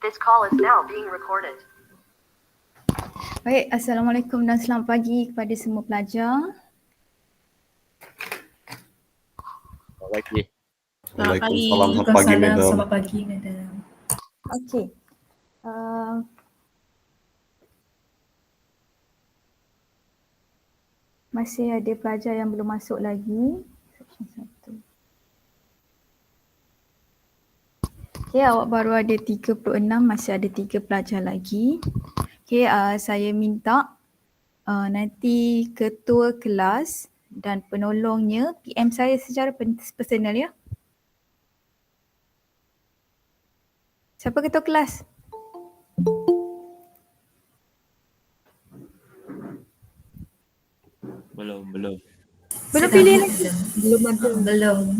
This call is now being recorded. Baik, Assalamualaikum dan selamat pagi kepada semua pelajar. Selamat pagi. Waalaikumsalam. Selamat pagi, Madam. Selamat pagi, Madam. Okey. Masih ada pelajar yang belum masuk lagi. Section 1. Okey, awak baru ada 36, masih ada 3 pelajar lagi. Okey, saya minta nanti ketua kelas dan penolongnya PM saya secara personal ya. Siapa ketua kelas? Belum. Belum pilih lagi? Belum.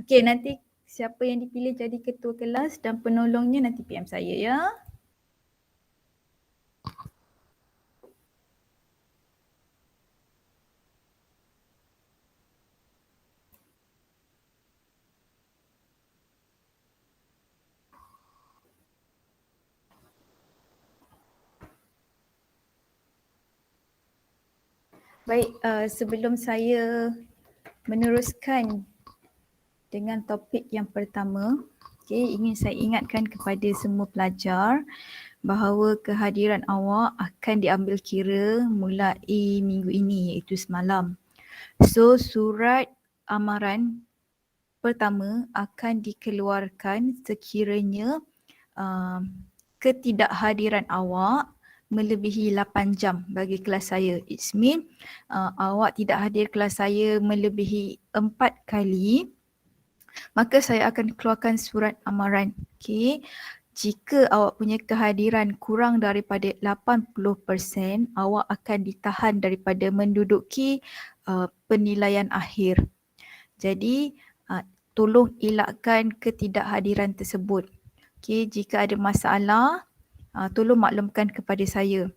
Okey, nanti siapa yang dipilih jadi ketua kelas dan penolongnya nanti PM saya ya. Baik, sebelum saya meneruskan dengan topik yang pertama, ingin saya ingatkan kepada semua pelajar bahawa kehadiran awak akan diambil kira mulai minggu ini iaitu semalam. So, surat amaran pertama akan dikeluarkan sekiranya ketidakhadiran awak melebihi 8 jam bagi kelas saya. It means awak tidak hadir kelas saya melebihi 4 kali, maka saya akan keluarkan surat amaran. Okay. Jika awak punya kehadiran kurang daripada 80%, awak akan ditahan daripada menduduki penilaian akhir. Jadi, tolong elakkan ketidakhadiran tersebut. Okay, jika ada masalah, tolong maklumkan kepada saya.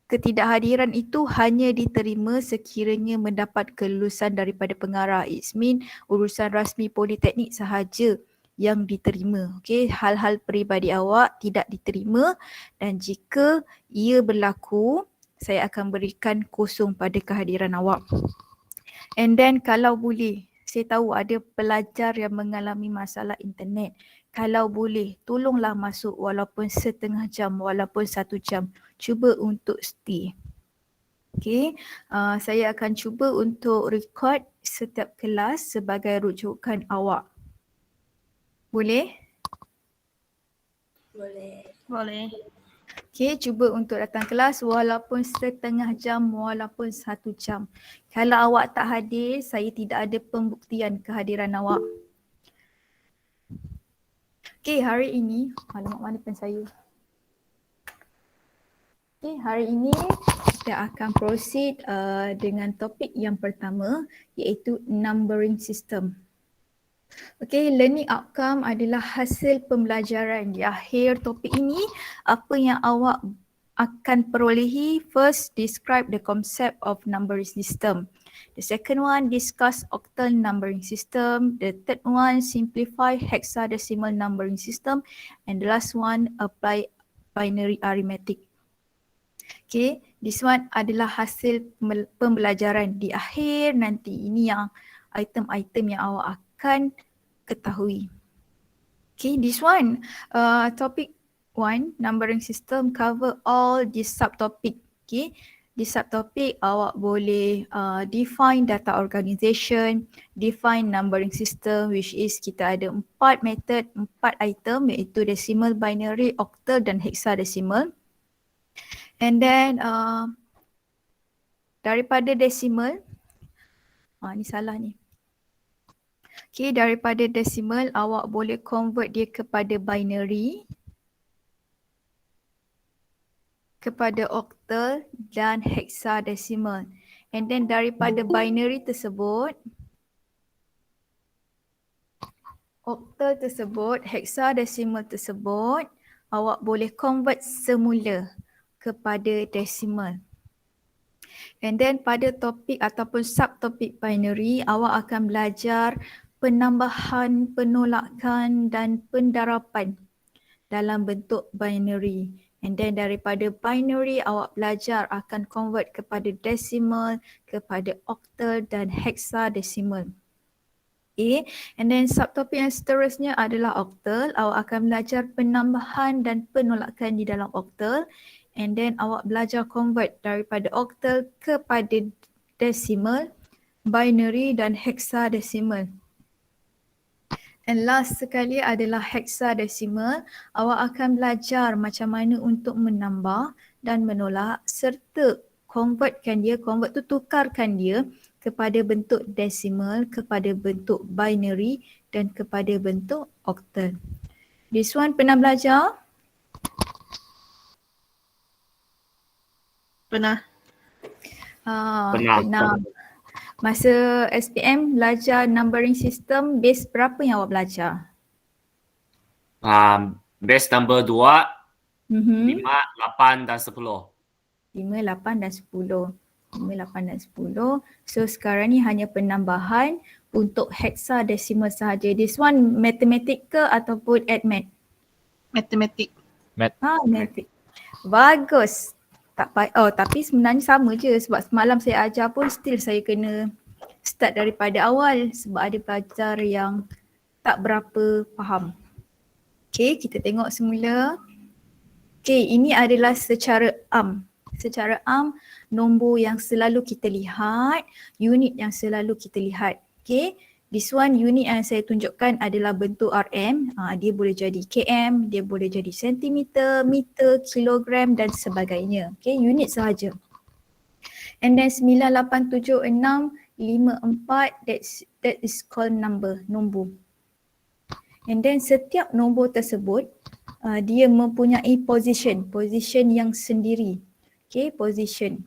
Ketidakhadiran itu hanya diterima sekiranya mendapat kelulusan daripada pengarah. It means urusan rasmi politeknik sahaja yang diterima. Okay, hal-hal peribadi awak tidak diterima dan jika ia berlaku, saya akan berikan kosong pada kehadiran awak. And then kalau boleh, saya tahu ada pelajar yang mengalami masalah internet. Kalau boleh, tolonglah masuk walaupun setengah jam, walaupun 1 jam. Cuba untuk stay. Okay, saya akan cuba untuk record setiap kelas sebagai rujukan awak. Boleh? Boleh. Okay, cuba untuk datang kelas walaupun setengah jam, walaupun 1 jam. Kalau awak tak hadir, saya tidak ada pembuktian kehadiran awak. Okay, hari ini, alamak mana pen saya? Okay, hari ini kita akan proceed dengan topik yang pertama iaitu numbering system. Okay, learning outcome adalah hasil pembelajaran. Di akhir topik ini, apa yang awak akan perolehi? First, describe the concept of numbering system. The second one, discuss octal numbering system. The third one, simplify hexadecimal numbering system. And the last one, apply binary arithmetic. Okay, this one adalah hasil pembelajaran. Di akhir nanti, ini yang item-item yang awak akan ketahui. Okay, this one, topic 1, numbering system cover all this subtopic. Okay, di subtopic awak boleh define data organization, define numbering system which is kita ada 4 method, 4 item iaitu decimal, binary, octal dan hexadecimal. And then daripada decimal, ni salah ni. Okay, daripada decimal awak boleh convert dia kepada binary, kepada octal dan hexadecimal. And then daripada binary tersebut, octal tersebut, hexadecimal tersebut, awak boleh convert semula kepada decimal. And then pada topik ataupun subtopik binary, awak akan belajar penambahan, penolakan dan pendarapan dalam bentuk binary. And then daripada binary awak belajar akan convert kepada decimal, kepada octal dan hexadecimal. Okay. And then subtopik yang seterusnya adalah octal. Awak akan belajar penambahan dan penolakan di dalam octal. And then awak belajar convert daripada octal kepada decimal, binary dan hexadecimal. And last sekali adalah hexadecimal. Awak akan belajar macam mana untuk menambah dan menolak serta convertkan dia, convert tu tukarkan dia kepada bentuk decimal, kepada bentuk binary dan kepada bentuk octal. This one pernah belajar? Pernah. Pernah. Masa SPM belajar numbering system, base berapa yang awak belajar? Base number 2, Mhm. 5, 8 dan 10. 5, 8 dan 10. 5, 8 dan 10. So sekarang ni hanya penambahan untuk hexadecimal sahaja. This one matematik ke ataupun admat? Matematik. Matematik. Bagus. Tapi sebenarnya sama je sebab semalam saya ajar pun still saya kena start daripada awal sebab ada pelajar yang tak berapa faham. Okay, kita tengok semula. Okay, ini adalah secara am. Secara am, nombor yang selalu kita lihat, unit yang selalu kita lihat. Okay, this one unit yang saya tunjukkan adalah bentuk RM. Dia boleh jadi km, dia boleh jadi sentimeter, meter, kilogram dan sebagainya. Okay, unit sahaja. And then 987654, that is called number, nombor. And then setiap nombor tersebut dia mempunyai position yang sendiri. Okay, position.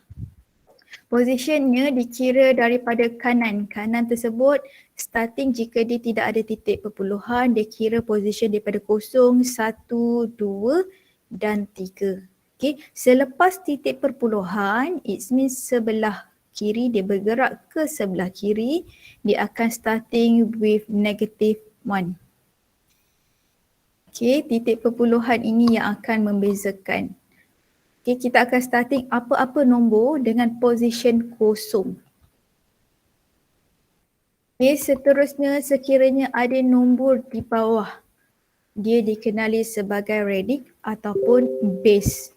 Positionnya dikira daripada kanan. Kanan tersebut starting jika dia tidak ada titik perpuluhan, dia kira position daripada 0, 1, 2 dan 3. Okay, selepas titik perpuluhan, it means sebelah kiri, dia bergerak ke sebelah kiri, dia akan starting with -1. Okay, titik perpuluhan ini yang akan membezakan. Okay, kita akan starting apa-apa nombor dengan position 0. Okay, seterusnya sekiranya ada nombor di bawah, dia dikenali sebagai radix ataupun base.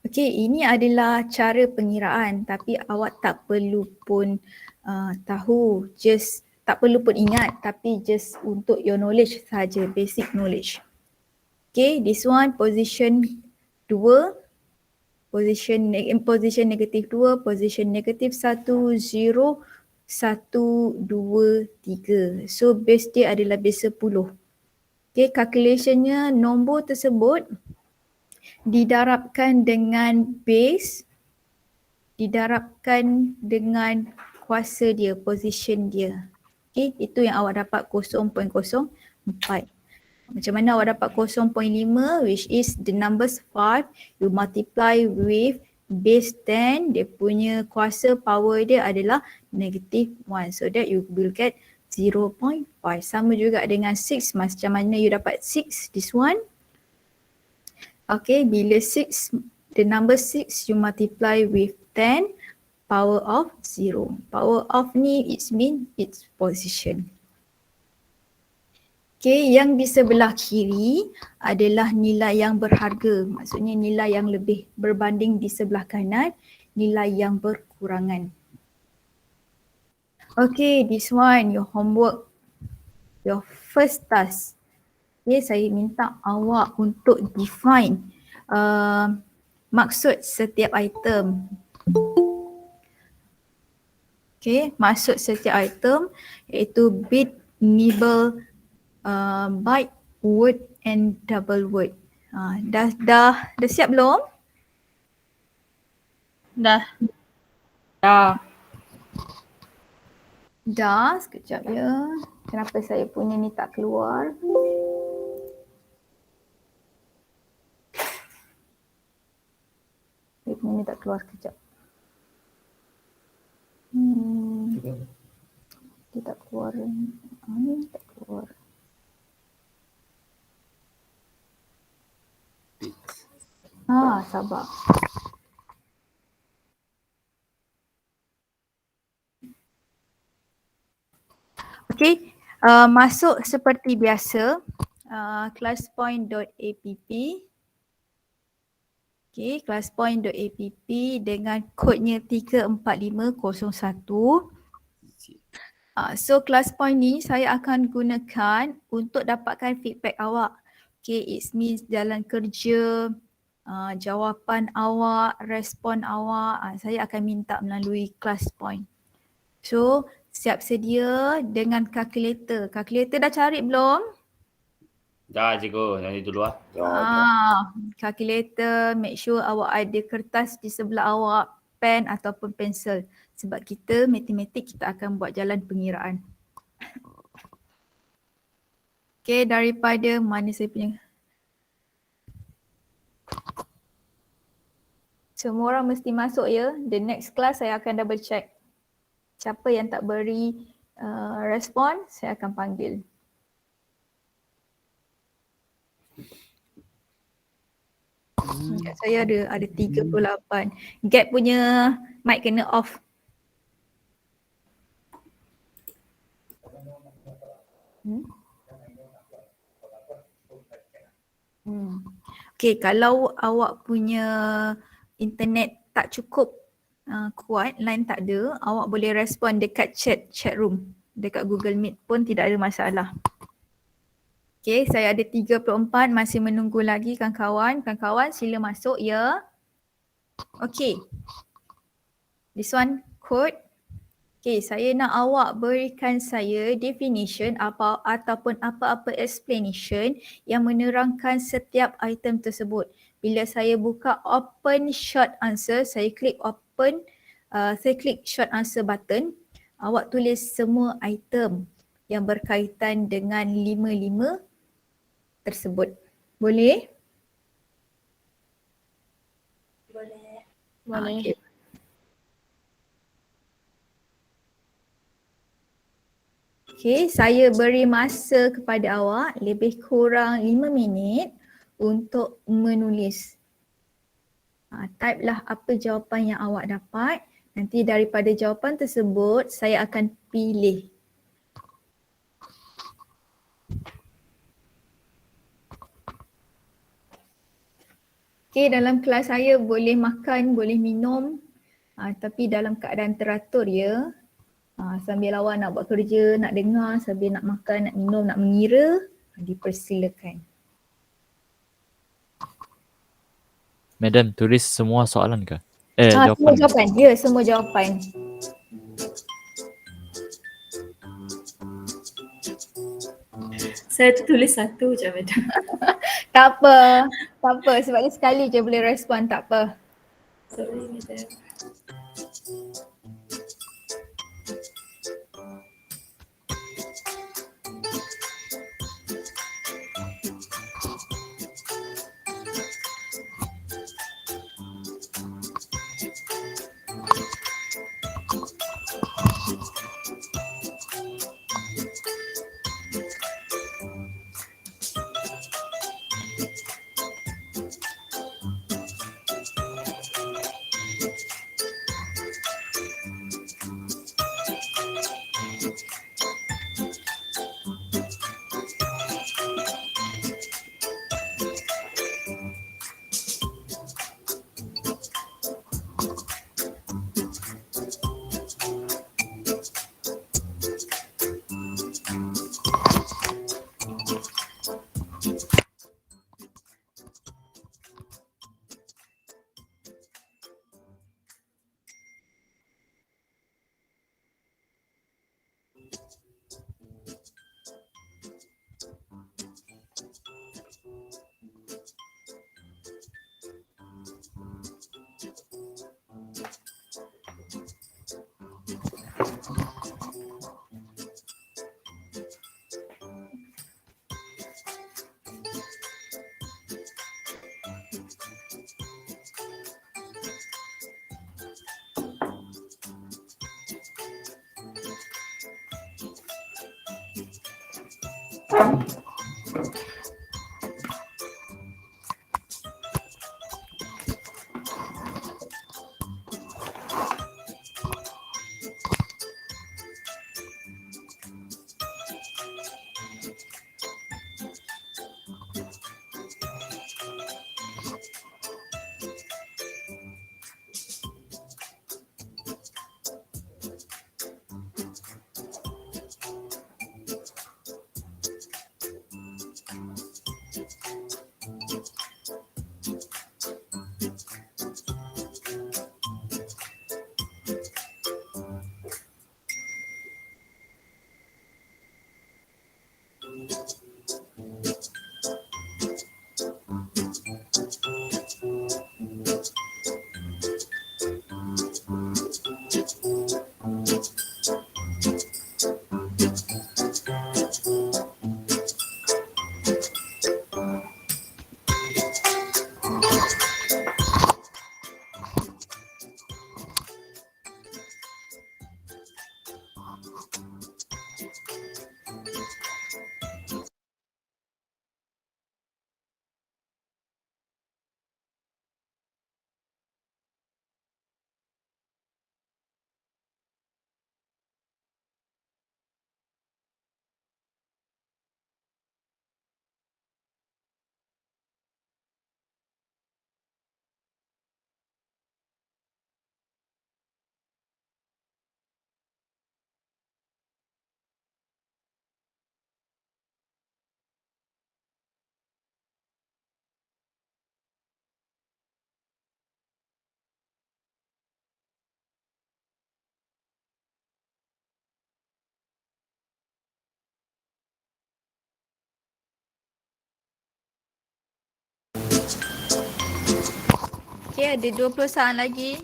Okay, ini adalah cara pengiraan tapi awak tak perlu pun tahu, just tak perlu pun ingat tapi just untuk your knowledge saja, basic knowledge. Okay, this one position 2, position negatif 2, position negatif 1, 0, 1, 2, 3. So base dia adalah base 10. Okay, calculationnya nombor tersebut didarabkan dengan base, didarabkan dengan kuasa dia, position dia. Okay, itu yang awak dapat 0.04. Macam mana awak dapat 0.5 which is the numbers 5, you multiply with base 10, dia punya kuasa power dia adalah -1. So that you will get 0.5. Sama juga dengan 6, macam mana you dapat 6, this one. Okay, bila 6, the number 6 you multiply with 10, power of 0. Power of ni it mean its position. Okay, yang di sebelah kiri adalah nilai yang berharga. Maksudnya nilai yang lebih berbanding di sebelah kanan, nilai yang berkurangan. Okay, this one your homework, your first task. Okay, saya minta awak untuk define maksud setiap item. Okay, maksud setiap item iaitu bit, nibble, byte, word and double word. Dah siap belum? Dah. Dah, sekejap ya. Kenapa saya punya ni tak keluar? Saya punya ni tak keluar, sekejap. Dia tak keluar. Ni tak keluar. Sabar. Okey, masuk seperti biasa. Classpoint.app. Okey, classpoint.app dengan kodnya 34501. So Classpoint ni saya akan gunakan untuk dapatkan feedback awak. Okay, it means jalan kerja, jawapan awak, respon awak, saya akan minta melalui Classpoint. So siap sedia dengan kalkulator. Kalkulator dah cari belum? Dah cikgu, nanti dulu lah. Kalkulator, make sure awak ada kertas di sebelah awak, pen ataupun pensel. Sebab kita matematik kita akan buat jalan pengiraan. Okay, daripada mana saya punya? Semua orang mesti masuk ya. The next class saya akan double check. Siapa yang tak beri respon, saya akan panggil. Saya ada 38. Gap punya mic kena off. Okay, kalau awak punya internet tak cukup kuat, line tak ada, awak boleh respon dekat chat room. Dekat Google Meet pun tidak ada masalah. Okay, saya ada 34, masih menunggu lagi kawan-kawan. Kawan-kawan sila masuk ya. Okay. This one code. Okay, saya nak awak berikan saya definition ataupun apa-apa explanation yang menerangkan setiap item tersebut. Bila saya buka open short answer, saya klik open, saya klik short answer button. Awak tulis semua item yang berkaitan dengan 55 tersebut. Boleh? Boleh. Okay. Okay, saya beri masa kepada awak lebih kurang 5 minit untuk menulis. Type lah apa jawapan yang awak dapat. Nanti daripada jawapan tersebut saya akan pilih. Okay, dalam kelas saya boleh makan, boleh minum, tapi dalam keadaan teratur ya. Sambil awak nak buat kerja, nak dengar, sambil nak makan, nak minum, nak mengira, dipersilakan. Madam, tulis semua soalan ke? Semua Jawapan. jawapan. Ya, semua jawapan. Saya tulis satu je madam. Tak apa. Tak apa. Sebab dia sekali je boleh respon. Tak apa. Sorry madam. Okay, ada 20 soalan lagi.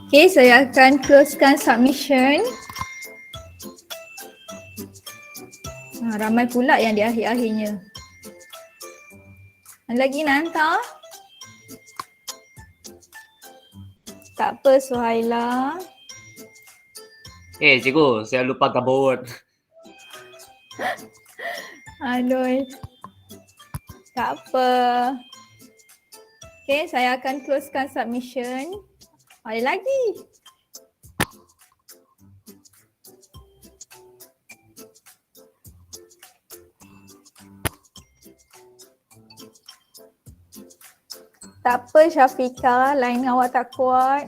Okay, saya akan closekan submission. Ramai pula yang di akhir-akhirnya. Lagi nak hantar? Tak apa Suhaila. Cikgu, saya lupa gabut. Aduh. Tak apa. Okay, saya akan closekan submission. Ada lagi. Tak apa Syafiqah, line awak tak kuat.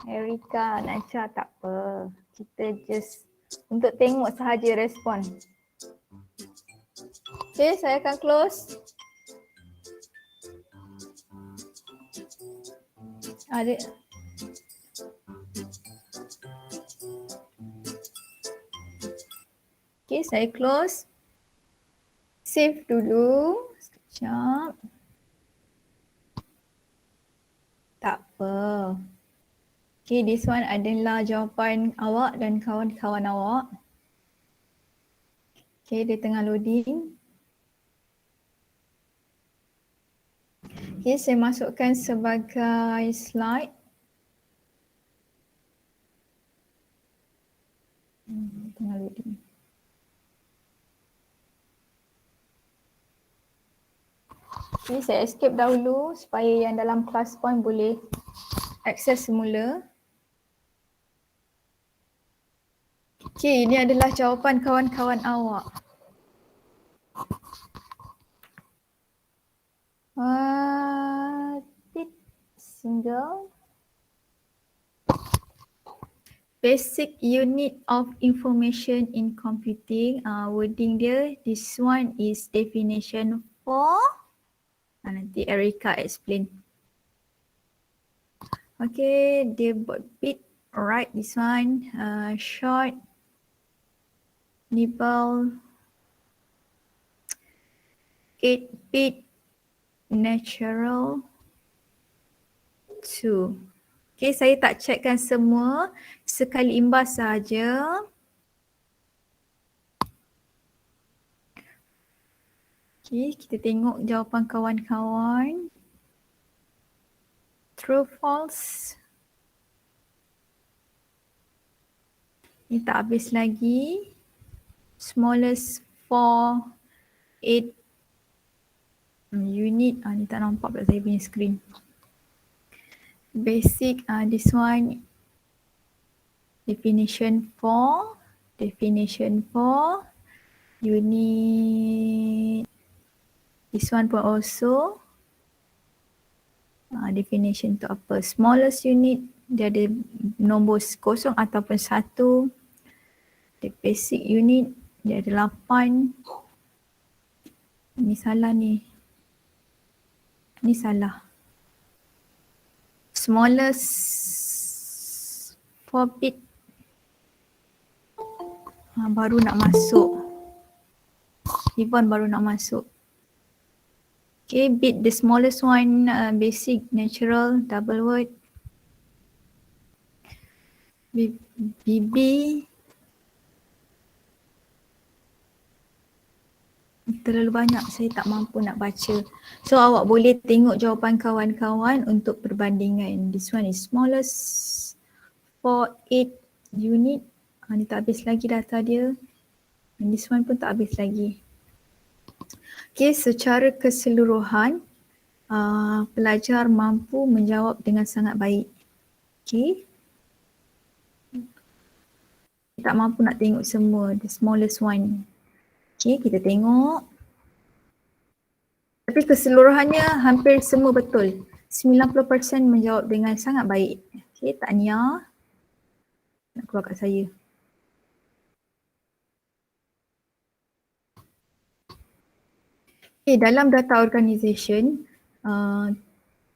Erika, Najah tak apa. Kita just untuk tengok sahaja respon. Okay, saya akan close. Ada. Okay, saya close. Save dulu. Sekejap. Tak apa. Okay, this one adalah jawapan awak dan kawan-kawan awak. Okay, dia tengah loading. Okay, saya masukkan sebagai slide. Tengah loading. Okay, saya escape dahulu supaya yang dalam class point boleh akses semula. Okay, ini adalah jawapan kawan-kawan awak. Single. Basic unit of information in computing. Wording dia, this one is definition for. Nanti Erika explain. Okay, dia buat bit. Alright, this one. Short. Nibble. 8-bit. Natural. 2. Okay, saya tak checkkan semua, sekali imbas saja. Okay, kita tengok jawapan kawan-kawan. True, false. Ni tak habis lagi. Smallest 4, 8 unit. Ni tak nampak pula saya punya screen. Basic, this one. Definition 4. Definition 4. Unit. This one pun also. Definition tu apa? Smallest unit, dia ada nombor 0 ataupun 1. The basic unit, dia ada 8. Ni salah ni. Ni salah. Smallest 4 bit. Baru nak masuk. Yvonne baru nak masuk. Okay, bit the smallest one, basic, natural, double word. BB. Terlalu banyak, saya tak mampu nak baca. So awak boleh tengok jawapan kawan-kawan untuk perbandingan. This one is smallest 4, 8 unit. Ni tak habis lagi data dia. And this one pun tak habis lagi. Okay, secara keseluruhan pelajar mampu menjawab dengan sangat baik. Okay. Tak mampu nak tengok semua, the smallest one. Okay, kita tengok. Tapi keseluruhannya hampir semua betul. 90% menjawab dengan sangat baik. Okay, tahniah. Nak keluar kat saya. Okay, dalam data organisation,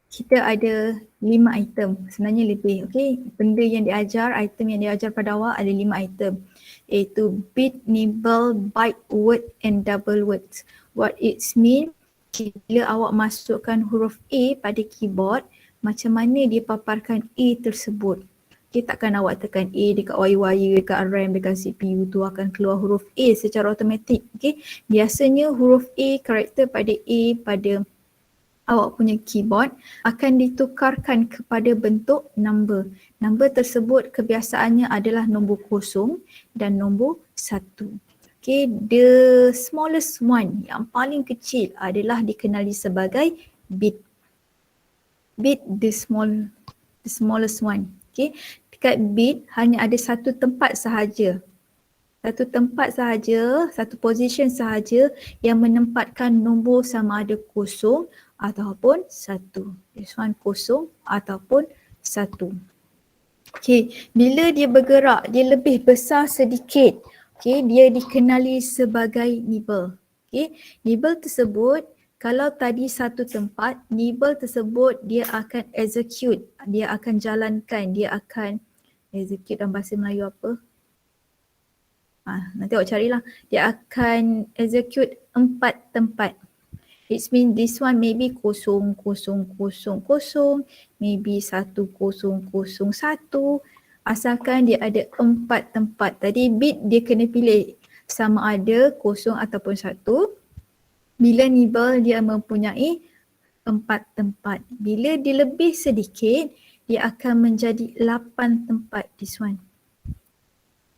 kita ada 5 item, sebenarnya lebih. Okay, benda yang diajar, item yang diajar pada awal ada 5 item. Iaitu bit, nibble, byte, word and double words. What it mean, bila awak masukkan huruf A pada keyboard, macam mana dia paparkan A tersebut. Okay, takkan awak tekan A dekat wire-wire, dekat RAM, dekat CPU tu akan keluar huruf A secara automatik. Okay, biasanya huruf A, karakter pada A pada awak punya keyboard akan ditukarkan kepada bentuk number. Number tersebut kebiasaannya adalah nombor 0 dan nombor 1. Okay, the smallest one, yang paling kecil adalah dikenali sebagai bit. Bit the smallest one. Okay, dekat bit hanya ada satu tempat sahaja. Satu tempat sahaja, satu position sahaja yang menempatkan nombor sama ada 0 ataupun 1. This one 0 ataupun 1. Okay, bila dia bergerak, dia lebih besar sedikit. Okay, dia dikenali sebagai nibble. Okay, nibble tersebut, kalau tadi satu tempat, nibble tersebut dia akan execute, dia akan jalankan, dia akan execute dalam bahasa Melayu apa? Nanti awak carilah. Dia akan execute 4 tempat. It means this one maybe 0000, maybe 1001. Asalkan dia ada 4 tempat. Tadi bit dia kena pilih sama ada 0 ataupun 1. Bila nibble dia mempunyai 4 tempat. Bila dia lebih sedikit, dia akan menjadi 8 tempat. This one.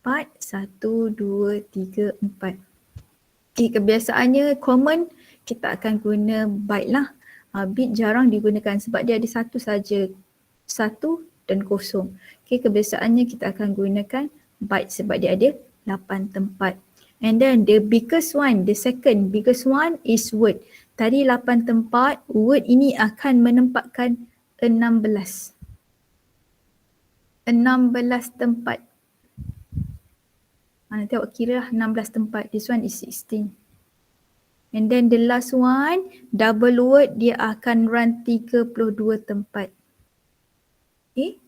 4, 1, 2, 3, 4. Okay, kebiasaannya common kita akan guna byte lah. Bit jarang digunakan sebab dia ada satu saja. 1 dan 0. Okay, kebiasaannya kita akan gunakan byte sebab dia ada 8 tempat. And then the biggest one, the second biggest one is word. Tadi 8 tempat, word ini akan menempatkan 16. 16 tempat. Nanti awak kira lah 16 tempat. This one is 16. And then the last one, double word, dia akan run 32 tempat. Okay,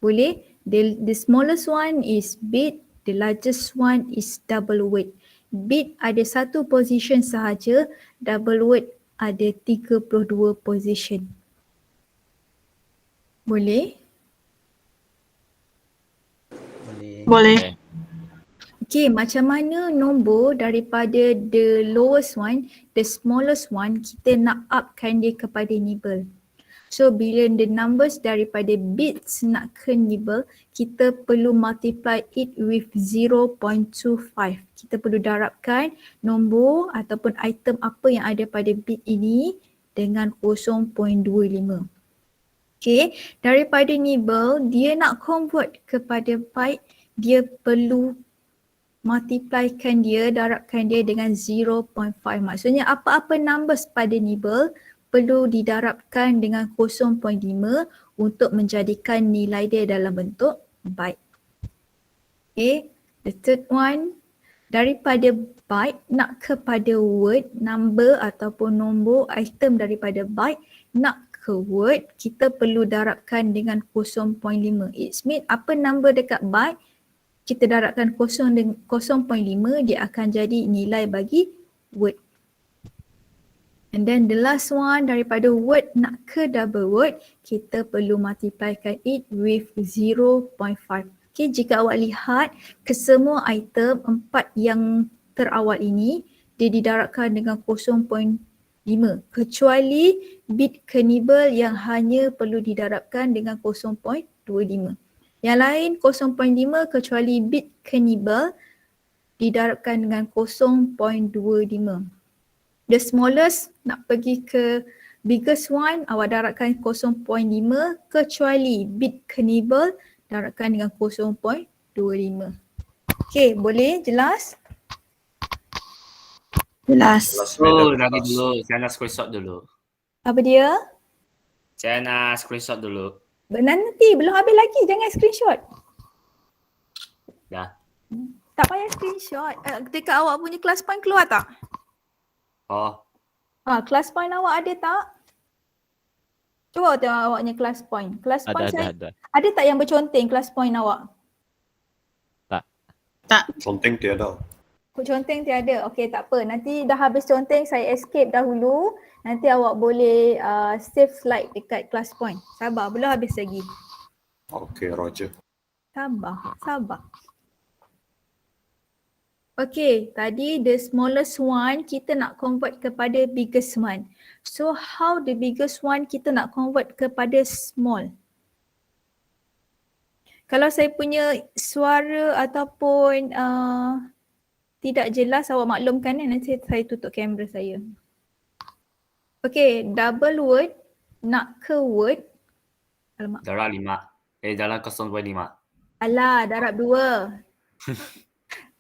boleh. The smallest one is bit, the largest one is double word. Bit ada satu position sahaja, double word ada 32 position. Boleh? Boleh. Okay, macam mana nombor daripada the lowest one, the smallest one, kita nak upkan dia kepada nibble. So bila the numbers daripada bits nak ke nibble, kita perlu multiply it with 0.25. Kita perlu darabkan nombor ataupun item apa yang ada pada bit ini dengan 0.25. Okay, daripada nibble, dia nak convert kepada byte, dia perlu multiplykan dia, darabkan dia dengan 0.5. Maksudnya apa-apa numbers pada nibble perlu didarabkan dengan 0.5 untuk menjadikan nilai dia dalam bentuk byte. Okay, the third one, daripada byte nak kepada word, number ataupun nombor item daripada byte nak ke word, kita perlu darabkan dengan 0.5. It means apa number dekat byte, kita darabkan 0.5, dia akan jadi nilai bagi word. And then the last one, daripada word nak ke double word, kita perlu multiplykan it with 0.5. Okay, jika awak lihat kesemua item 4 yang terawal ini, dia didarabkan dengan 0.5 kecuali bit ke nibble yang hanya perlu didarabkan dengan 0.25. Yang lain 0.5 kecuali bit ke nibble didarabkan dengan 0.25. The smallest nak pergi ke biggest one, awak darabkan 0.5 kecuali bit ke nibble darabkan dengan 0.25. Okay, boleh? Jelas? Jelas. Oh, lagi dulu. Saya nak screenshot dulu. Apa dia? Saya nak screenshot dulu. Nanti, belum habis lagi. Jangan screenshot. Dah. Tak payah screenshot. Ketika awak punya class point keluar tak? Oh, Class point awak ada tak? Cuba tengok awaknya class point. Class point saya Ada. ada tak yang berconteng class point awak? Conteng tiada. Conteng tiada. Okey, tak apa. Nanti dah habis conteng, saya escape dahulu. Nanti awak boleh save slide dekat class point. Sabar, belum habis lagi. Okay, Roger. Sabar. Okay, tadi the smallest one kita nak convert kepada biggest one. So how the biggest one kita nak convert kepada small? Kalau saya punya suara ataupun tidak jelas, awak maklumkan nanti saya tutup kamera saya. Okay, double word nak ke word. Alamak. darab 5. Dalam 0.5. Alah, darab 2.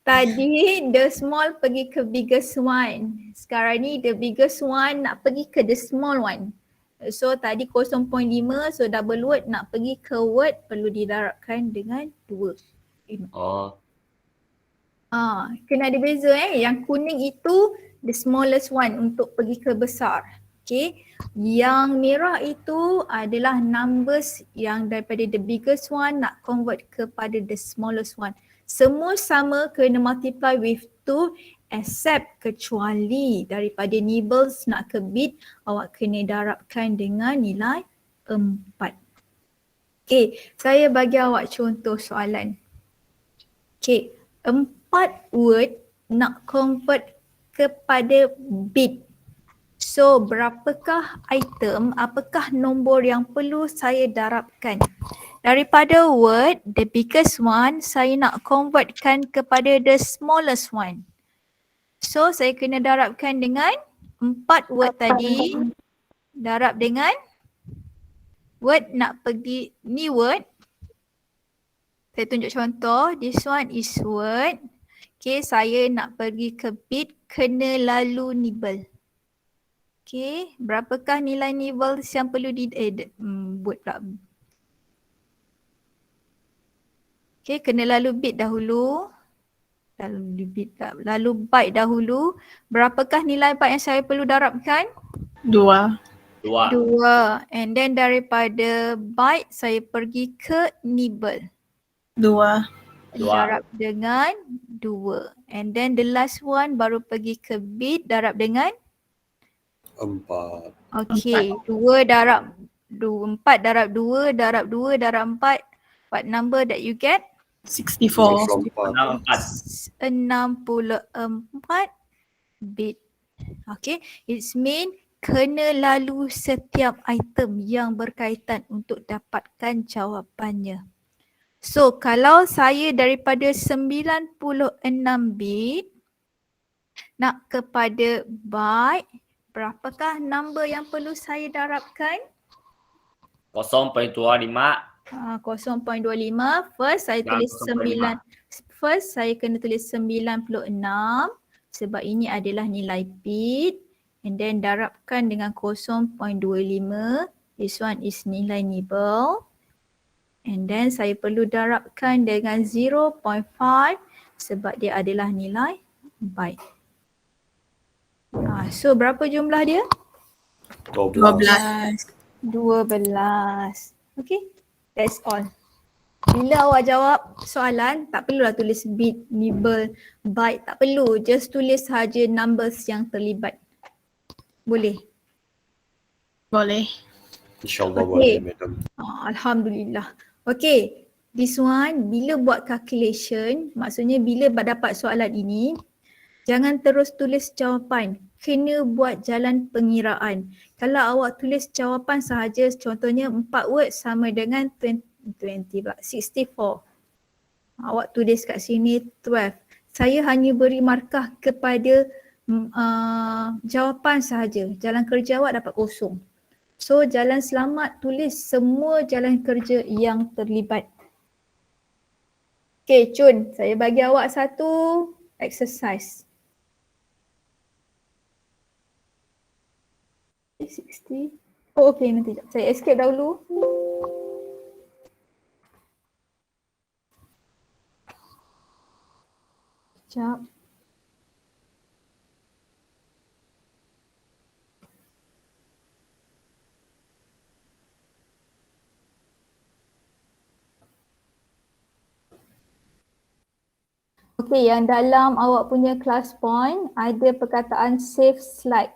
Tadi the small pergi ke biggest one. Sekarang ni the biggest one nak pergi ke the small one. So tadi 0.5, so double word nak pergi ke word perlu didarabkan dengan 2. Oh, Kena ada beza Yang kuning itu the smallest one untuk pergi ke besar. Okay. Yang merah itu adalah numbers yang daripada the biggest one nak convert kepada the smallest one. Semua sama kena multiply with 2 except kecuali daripada nibbles nak ke bit, awak kena darabkan dengan nilai 4. Okay, saya bagi awak contoh soalan. Okay, 4 word nak convert kepada bit. So, berapakah item, apakah nombor yang perlu saya darabkan? Daripada word, the biggest one, saya nak convertkan kepada the smallest one. So, saya kena darabkan dengan 4 word tadi. Darab dengan word nak pergi, ni word. Saya tunjuk contoh, this one is word. Okay, saya nak pergi ke bit, kena lalu nibble. Okay, berapakah nilai nibbles yang perlu buat pula. Okay, kena lalu bit dahulu. Lalu byte dahulu. Berapakah nilai byte yang saya perlu darabkan? 2. 2. 2. And then daripada byte saya pergi ke nibble. 2. Darab dengan 2. And then the last one baru pergi ke bit, darab dengan 4. okay, 2 darab 4 darab 2 darab 2 darab 4. What number that you get? 64. 64. 64 bit. Okay, it's mean kena lalu setiap item yang berkaitan untuk dapatkan jawapannya. So, kalau saya daripada 96 bit nak kepada byte, berapakah number yang perlu saya darabkan? 0.25. 0.25. First saya Dan tulis 0.5. 9. First saya kena tulis 96 sebab ini adalah nilai bit, and then darabkan dengan 0.25. This one is nilai nibble. And then saya perlu darabkan dengan 0.5 sebab dia adalah nilai byte. So berapa jumlah dia? 12. 12. Okay, that's all. Bila awak jawab soalan, tak perlulah tulis bit, nibble, byte, tak perlu. Just tulis saja numbers yang terlibat. Boleh? Boleh. InsyaAllah Okay. boleh, madam. Alhamdulillah. Okay, this one bila buat calculation, maksudnya bila dapat soalan ini, jangan terus tulis jawapan. Kena buat jalan pengiraan. Kalau awak tulis jawapan sahaja, contohnya 4 word sama dengan 64. Awak tulis kat sini 12. Saya hanya beri markah kepada jawapan sahaja. Jalan kerja awak dapat kosong. So jalan selamat tulis semua jalan kerja yang terlibat. Okay, Cun, saya bagi awak satu exercise. 60. Oh, okay, nanti saya escape dahulu. Sekejap. Okay, yang dalam awak punya class point ada perkataan save slide.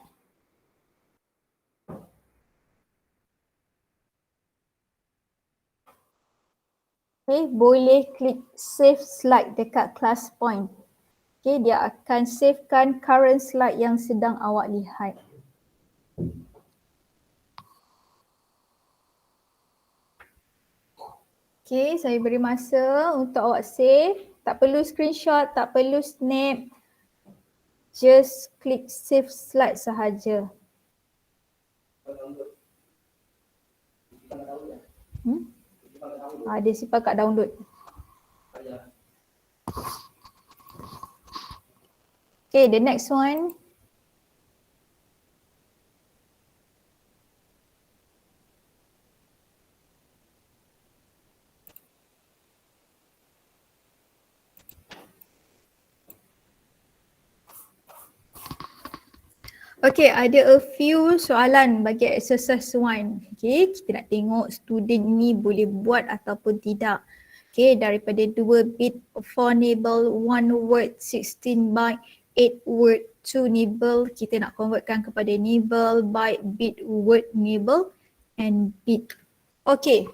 Okay, boleh klik save slide dekat class point. Okay, dia akan savekan current slide yang sedang awak lihat. Okay, saya beri masa untuk awak save. Tak perlu screenshot, tak perlu snap. Just klik save slide sahaja. Dia simpan kat download. Okay, the next one. Okay, ada a few soalan bagi exercise 1. Okay, kita nak tengok student ni boleh buat ataupun tidak. Okay, daripada 2 bit, 4 nibble, 1 word, 16 byte, 8 word, 2 nibble. Kita nak convertkan kepada nibble, byte, bit, word, nibble and bit. Okay.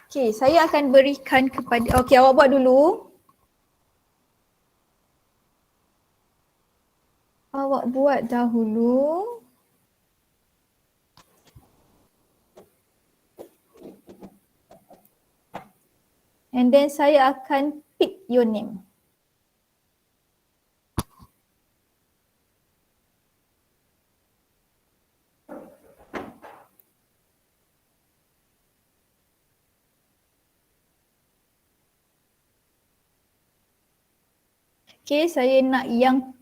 Okay, saya akan berikan kepada, okay, awak buat dulu. Awak buat dahulu. And then saya akan pick your name. Okay, saya nak yang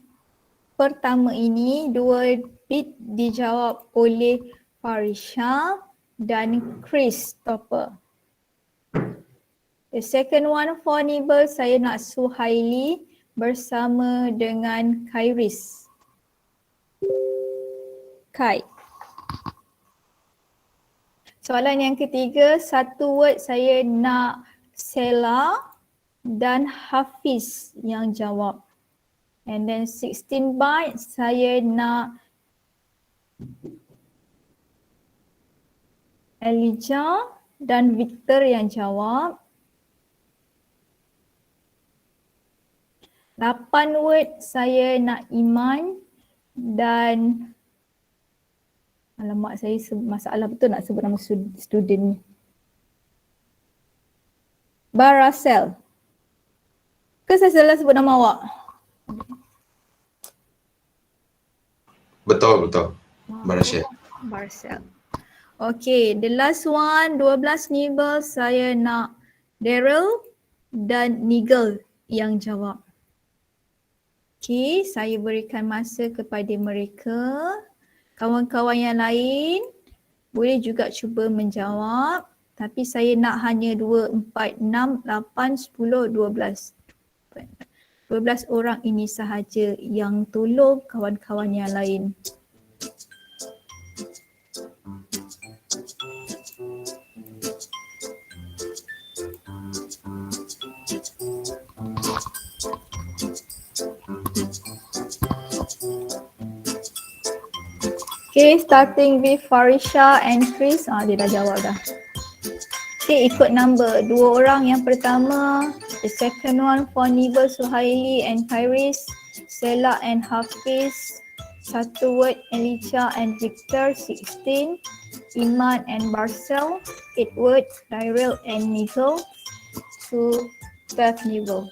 pertama ini 2 bit dijawab oleh Farisha dan Christopher. The second one, 4 nibble, saya nak Suhaili bersama dengan Kairis. Kai. Soalan yang ketiga, 1 word saya nak Sela dan Hafiz yang jawab. And then 16 bytes saya nak Elijah dan Victor yang jawab. 8 word saya nak Iman dan alamak, saya masalah betul nak sebut nama student ni. Barasel. Ke saya salah sebut nama awak? Betul. Barasel. Barasel. Okay, the last one, 12 nibble saya nak Daryl dan Nigel yang jawab. Okay, saya berikan masa kepada mereka. Kawan-kawan yang lain boleh juga cuba menjawab, tapi saya nak hanya 2, 4, 6, 8, 10, 12. 12 orang ini sahaja yang tolong kawan-kawan yang lain. Okay, starting with Farisha and Chris. Dia dah jawab dah. Okay, ikut number. 2 orang yang pertama. The second one for Nibel, Suhaili and Kairis. Sela and Hafiz. 1 word Elijah and Victor. 16. Iman and Barcel. 8 word Daryl and Nigel. 2 Steph Nibel.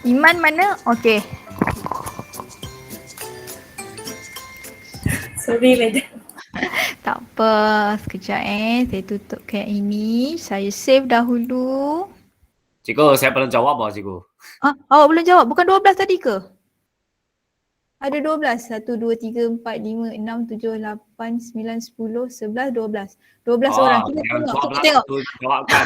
Iman mana? Okay. Sorry, madam. Tak apa. Sekejap saya tutupkan ini. Saya save dahulu. Cikgu, saya belum jawab apa cikgu? Awak belum jawab. Bukan 12 tadi ke? Ada 12. 1, 2, 3, 4, 5, 6, 7, 8, 9, 10, 11, 12. 12 orang. Kita yang tengok. 12 Kita tengok. tu jawabkan.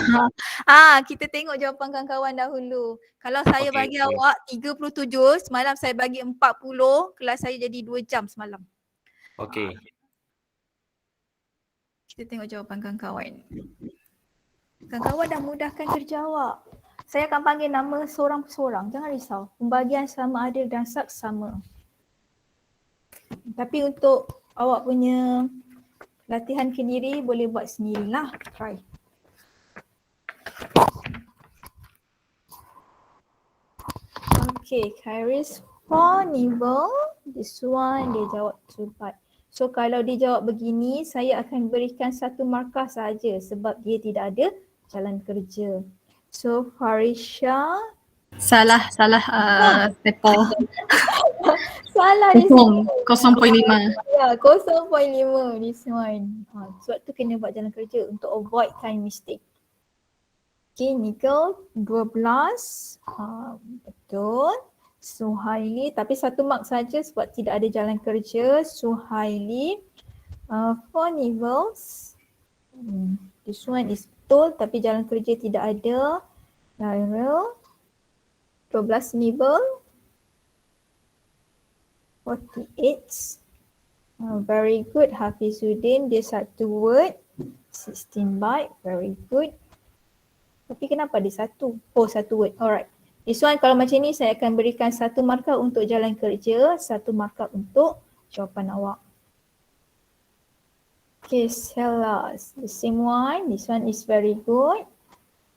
Kita tengok jawapan kawan-kawan dahulu. Kalau saya Okey, bagi okey. awak 37, semalam saya bagi 40, kelas saya jadi 2 jam semalam. Okey. Kita tengok jawapan kawan-kawan. Kawan-kawan dah mudahkan kerja awak. Saya akan panggil nama seorang perseorang. Jangan risau. Pembagian sama adil dan saksama. Tapi untuk awak punya latihan kendiri boleh buat sendirilah. Try. Okay, Kairis Nivel. This one dia jawab cepat. So kalau dia jawab begini, saya akan berikan satu markah saja sebab dia tidak ada jalan kerja. So Farisha, Salah Tepo. salah di sini. 0.5. Ya, 0.5 this one. Sebab tu kena buat jalan kerja untuk avoid kind mistake. Okay, Nicole 12. Betul. Suhaili, tapi satu mark saja sebab tidak ada jalan kerja. Suhaili, 4 nivels. This one is betul tapi jalan kerja tidak ada. Laurel, 12 nivel. 48. Very good. Hafizuddin, dia satu word. 16 byte, very good. Tapi kenapa dia satu? Oh, satu word. Alright. This one kalau macam ni saya akan berikan satu markah untuk jalan kerja, satu markah untuk jawapan awak. Okay, Sellas. The same one. This one is very good.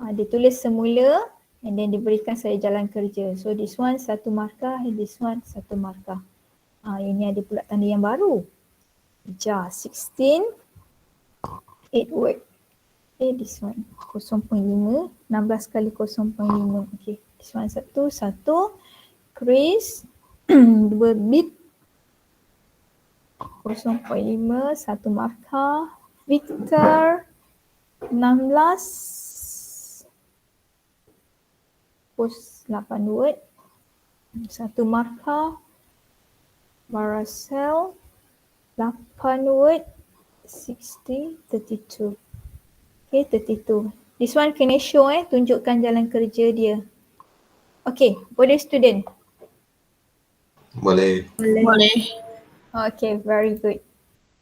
Dia tulis semula and then diberikan saya jalan kerja. So this one satu markah and this one satu markah. Ini ada pula tanda yang baru. Ja, 16. 8 word. Okay, this one 0.5. 16 kali 0.5. Okay, this one satu. Chris, 2 bit. 0.5, satu markah. Victor, 16. 8 word. Satu markah. Marcel, 8 word. 60, 32. Okay, 32. This one kena show tunjukkan jalan kerja dia. Okay, boleh student? Boleh. Okay, very good.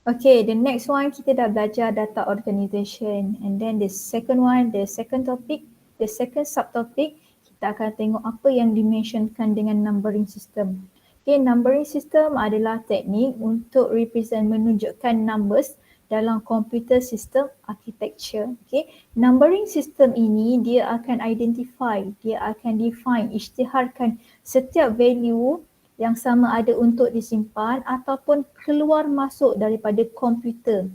Okay, the next one kita dah belajar data organization and then the second one, the second topic, the second subtopic kita akan tengok apa yang dimentionkan dengan numbering system. Okay, numbering system adalah teknik untuk represent menunjukkan numbers dalam computer system architecture. Okay, numbering system ini dia akan identify, dia akan define, isytiharkan setiap value yang sama ada untuk disimpan ataupun keluar masuk daripada komputer.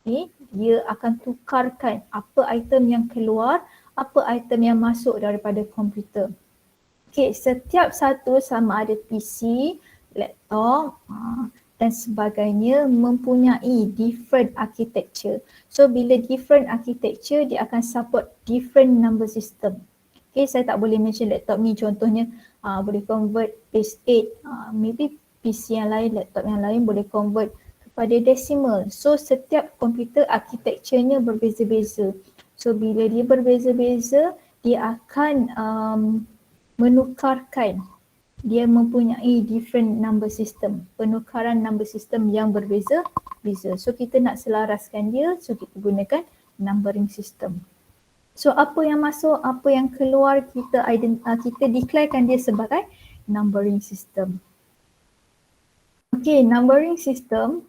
Okay, dia akan tukarkan apa item yang keluar, apa item yang masuk daripada komputer. Okay, setiap satu sama ada PC, laptop dan sebagainya mempunyai different architecture. So bila different architecture dia akan support different number system. Okay, saya tak boleh mention laptop ni contohnya boleh convert base 8. Maybe PC yang lain, laptop yang lain boleh convert kepada decimal. So setiap komputer architecture-nya berbeza-beza. So bila dia berbeza-beza, dia akan menukarkan, dia mempunyai different number system, penukaran number system yang berbeza-beza. So kita nak selaraskan dia, so kita gunakan numbering system. So apa yang masuk, apa yang keluar, kita declarekan dia sebagai numbering system. Okay, numbering system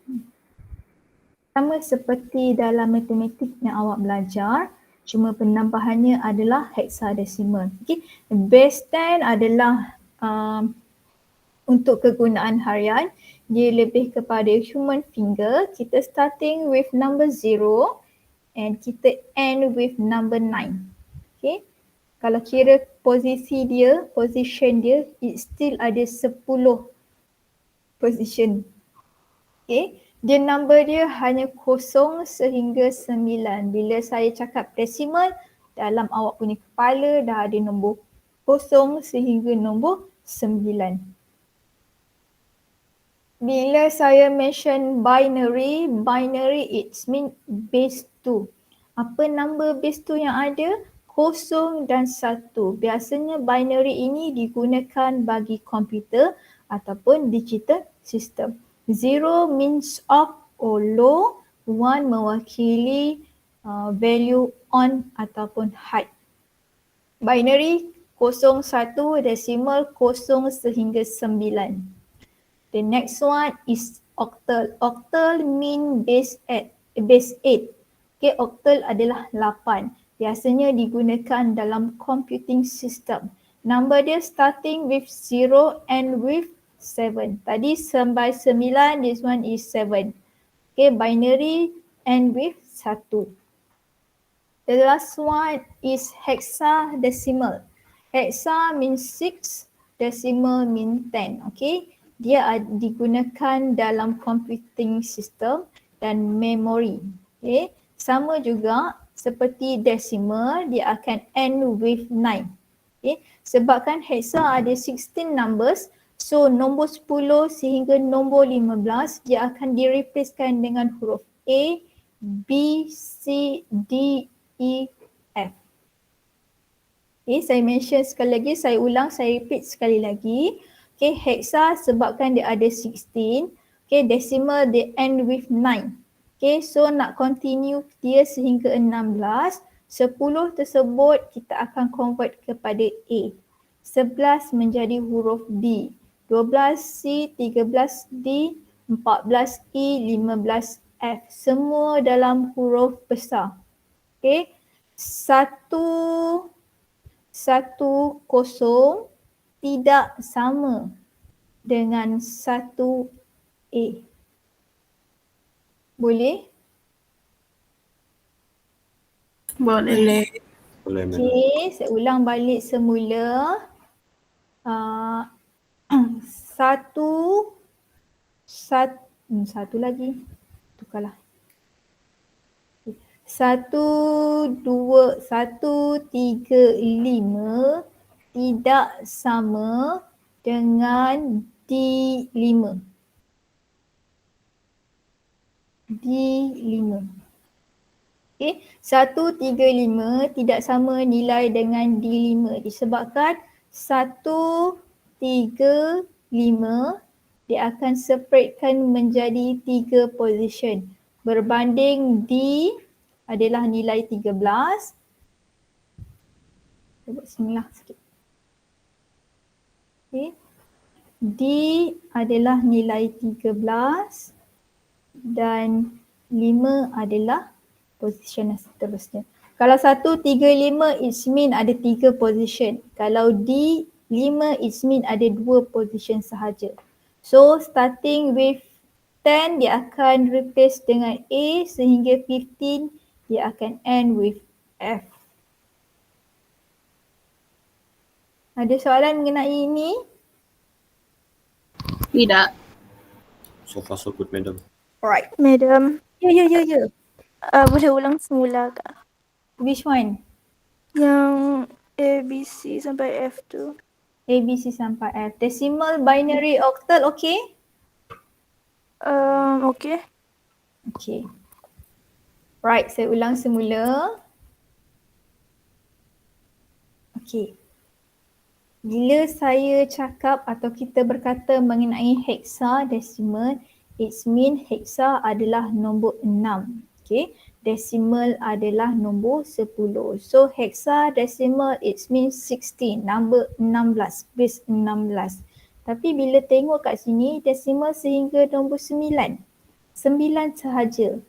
sama seperti dalam matematik yang awak belajar, cuma penambahannya adalah hexadecimal. Okay, base 10 adalah untuk kegunaan harian, dia lebih kepada human finger. Kita starting with number 0 and kita end with number 9. Okay, kalau kira position dia, it still ada 10 position. Okay, dia number dia hanya 0 sehingga 9. Bila saya cakap decimal, dalam awak punya kepala dah ada nombor 0 sehingga nombor 9. Bila saya mention binary it mean base 2. Apa number base 2 yang ada? 0 dan 1. Biasanya binary ini digunakan bagi komputer ataupun digital system. 0 means off or low, 1 mewakili value on ataupun high. Binary 0, 1, decimal 0 sehingga 9. The next one is octal. Octal mean base 8. Okay, octal adalah 8. Biasanya digunakan dalam computing system. Number dia starting with 0 and with 7. Tadi 9, this one is 7. Okay, binary and with 1. The last one is hexadecimal. Hexa means 6, decimal means 10. Okay, dia digunakan dalam computing system dan memory. Okay, sama juga seperti decimal, dia akan end with 9. Okay, sebabkan hexa ada 16 numbers, so nombor 10 sehingga nombor 15 dia akan direplacekan dengan huruf A, B, C, D, E, F. Okay, saya mention sekali lagi, saya ulang, saya repeat sekali lagi. Okay, hexa sebabkan dia ada 16. Okay, decimal dia end with 9. Okay, so nak continue dia sehingga 16. 10 tersebut kita akan convert kepada A. 11 menjadi huruf D. 12 C, 13 D, 14 E, 15 F. Semua dalam huruf besar. Okay. 1, 1, 0 tidak sama dengan 1 A. Boleh? Boleh. Boleh, madam. Okay, saya ulang balik semula. Satu lagi. Tukarlah. 1, 2, 1, 3, 5 tidak sama dengan D5. D5. Okay, 1, 3, 5 tidak sama nilai dengan D5 disebabkan 1, 3, 5 dia akan separatekan menjadi 3 position. Berbanding D adalah nilai 13. Saya buat sinilah sikit. Okay. D adalah nilai 13 dan 5 adalah position yang seterusnya. Kalau 1, 3, 5 it mean ada 3 position. Kalau D, 5 it mean ada 2 position sahaja. So starting with 10 dia akan replace dengan A sehingga 15 dia akan end with F. Ada soalan mengenai ini? Tidak. So far so good, madam. Alright. Madam, Ya. boleh ulang semula kak? Which one? Yang A, B, C sampai F tu. A, B, C sampai F. Decimal, binary, octal, okay? Okay. Okay. Right, saya ulang semula. Okay. Bila saya cakap atau kita berkata mengenai hexadecimal, it mean hexa adalah nombor 6. Okay. Decimal adalah nombor 10. So hexadecimal it means 16, number 16, base 16. Tapi bila tengok kat sini decimal sehingga nombor 9. 9 sahaja.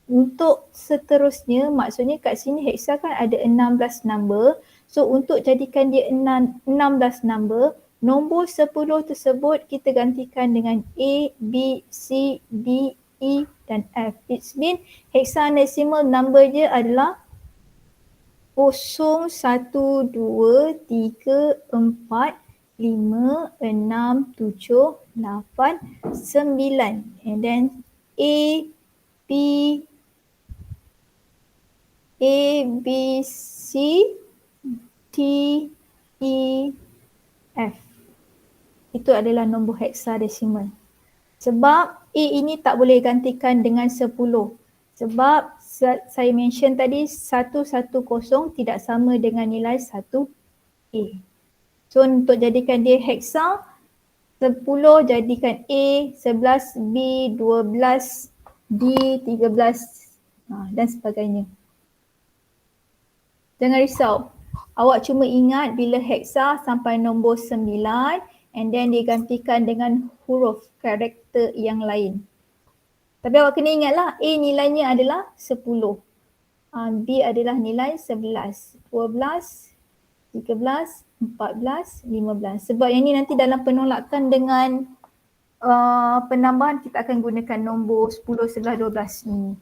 Untuk seterusnya maksudnya kat sini hexa kan ada 16 number. So untuk jadikan dia 16 number, nombor 10 tersebut kita gantikan dengan A, B, C, D, E dan F. It means hexadecimal number dia adalah 0, 1, 2, 3, 4, 5, 6, 7, 8, 9 and then A, B, C, D, E, F. Itu adalah nombor hexadecimal. Sebab A ini tak boleh gantikan dengan 10. Sebab saya mention tadi 110 tidak sama dengan nilai 1A. So untuk jadikan dia hexa, 10 jadikan A, 11 B, 12 D, 13 dan sebagainya. Jangan risau. Awak cuma ingat bila hexa sampai nombor 9 and then digantikan dengan huruf karakter yang lain. Tapi awak kena ingatlah A nilainya adalah 10. B adalah nilai 11, 12, 13, 13, 14, 15. Sebab yang ni nanti dalam penolakan dengan penambahan kita akan gunakan nombor 10, 11, 12 ni.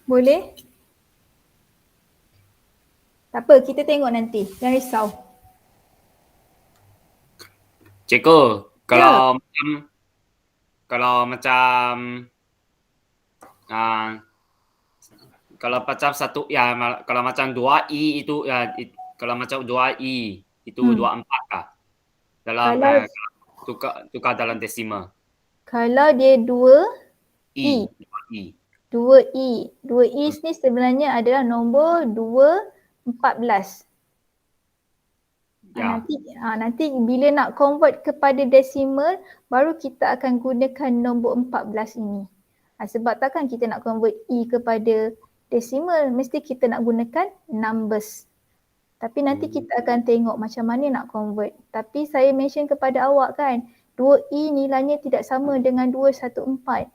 Boleh? Tak apa, kita tengok nanti. Jangan risau. Cikgu, kalau macam kalau macam satu ya kalau macam 2i itu ya kalau macam 2i itu 24 kah? Dalam tukar dalam desimal. Kalau dia 2i. 2i. 2i. 2i ni sebenarnya adalah nombor 214. Ya. Nanti bila nak convert kepada desimal baru kita akan gunakan nombor 14 ini. Sebab takkan kita nak convert i kepada desimal, mesti kita nak gunakan numbers. Tapi nanti kita akan tengok macam mana nak convert. Tapi saya mention kepada awak kan, 2i nilainya tidak sama dengan 214.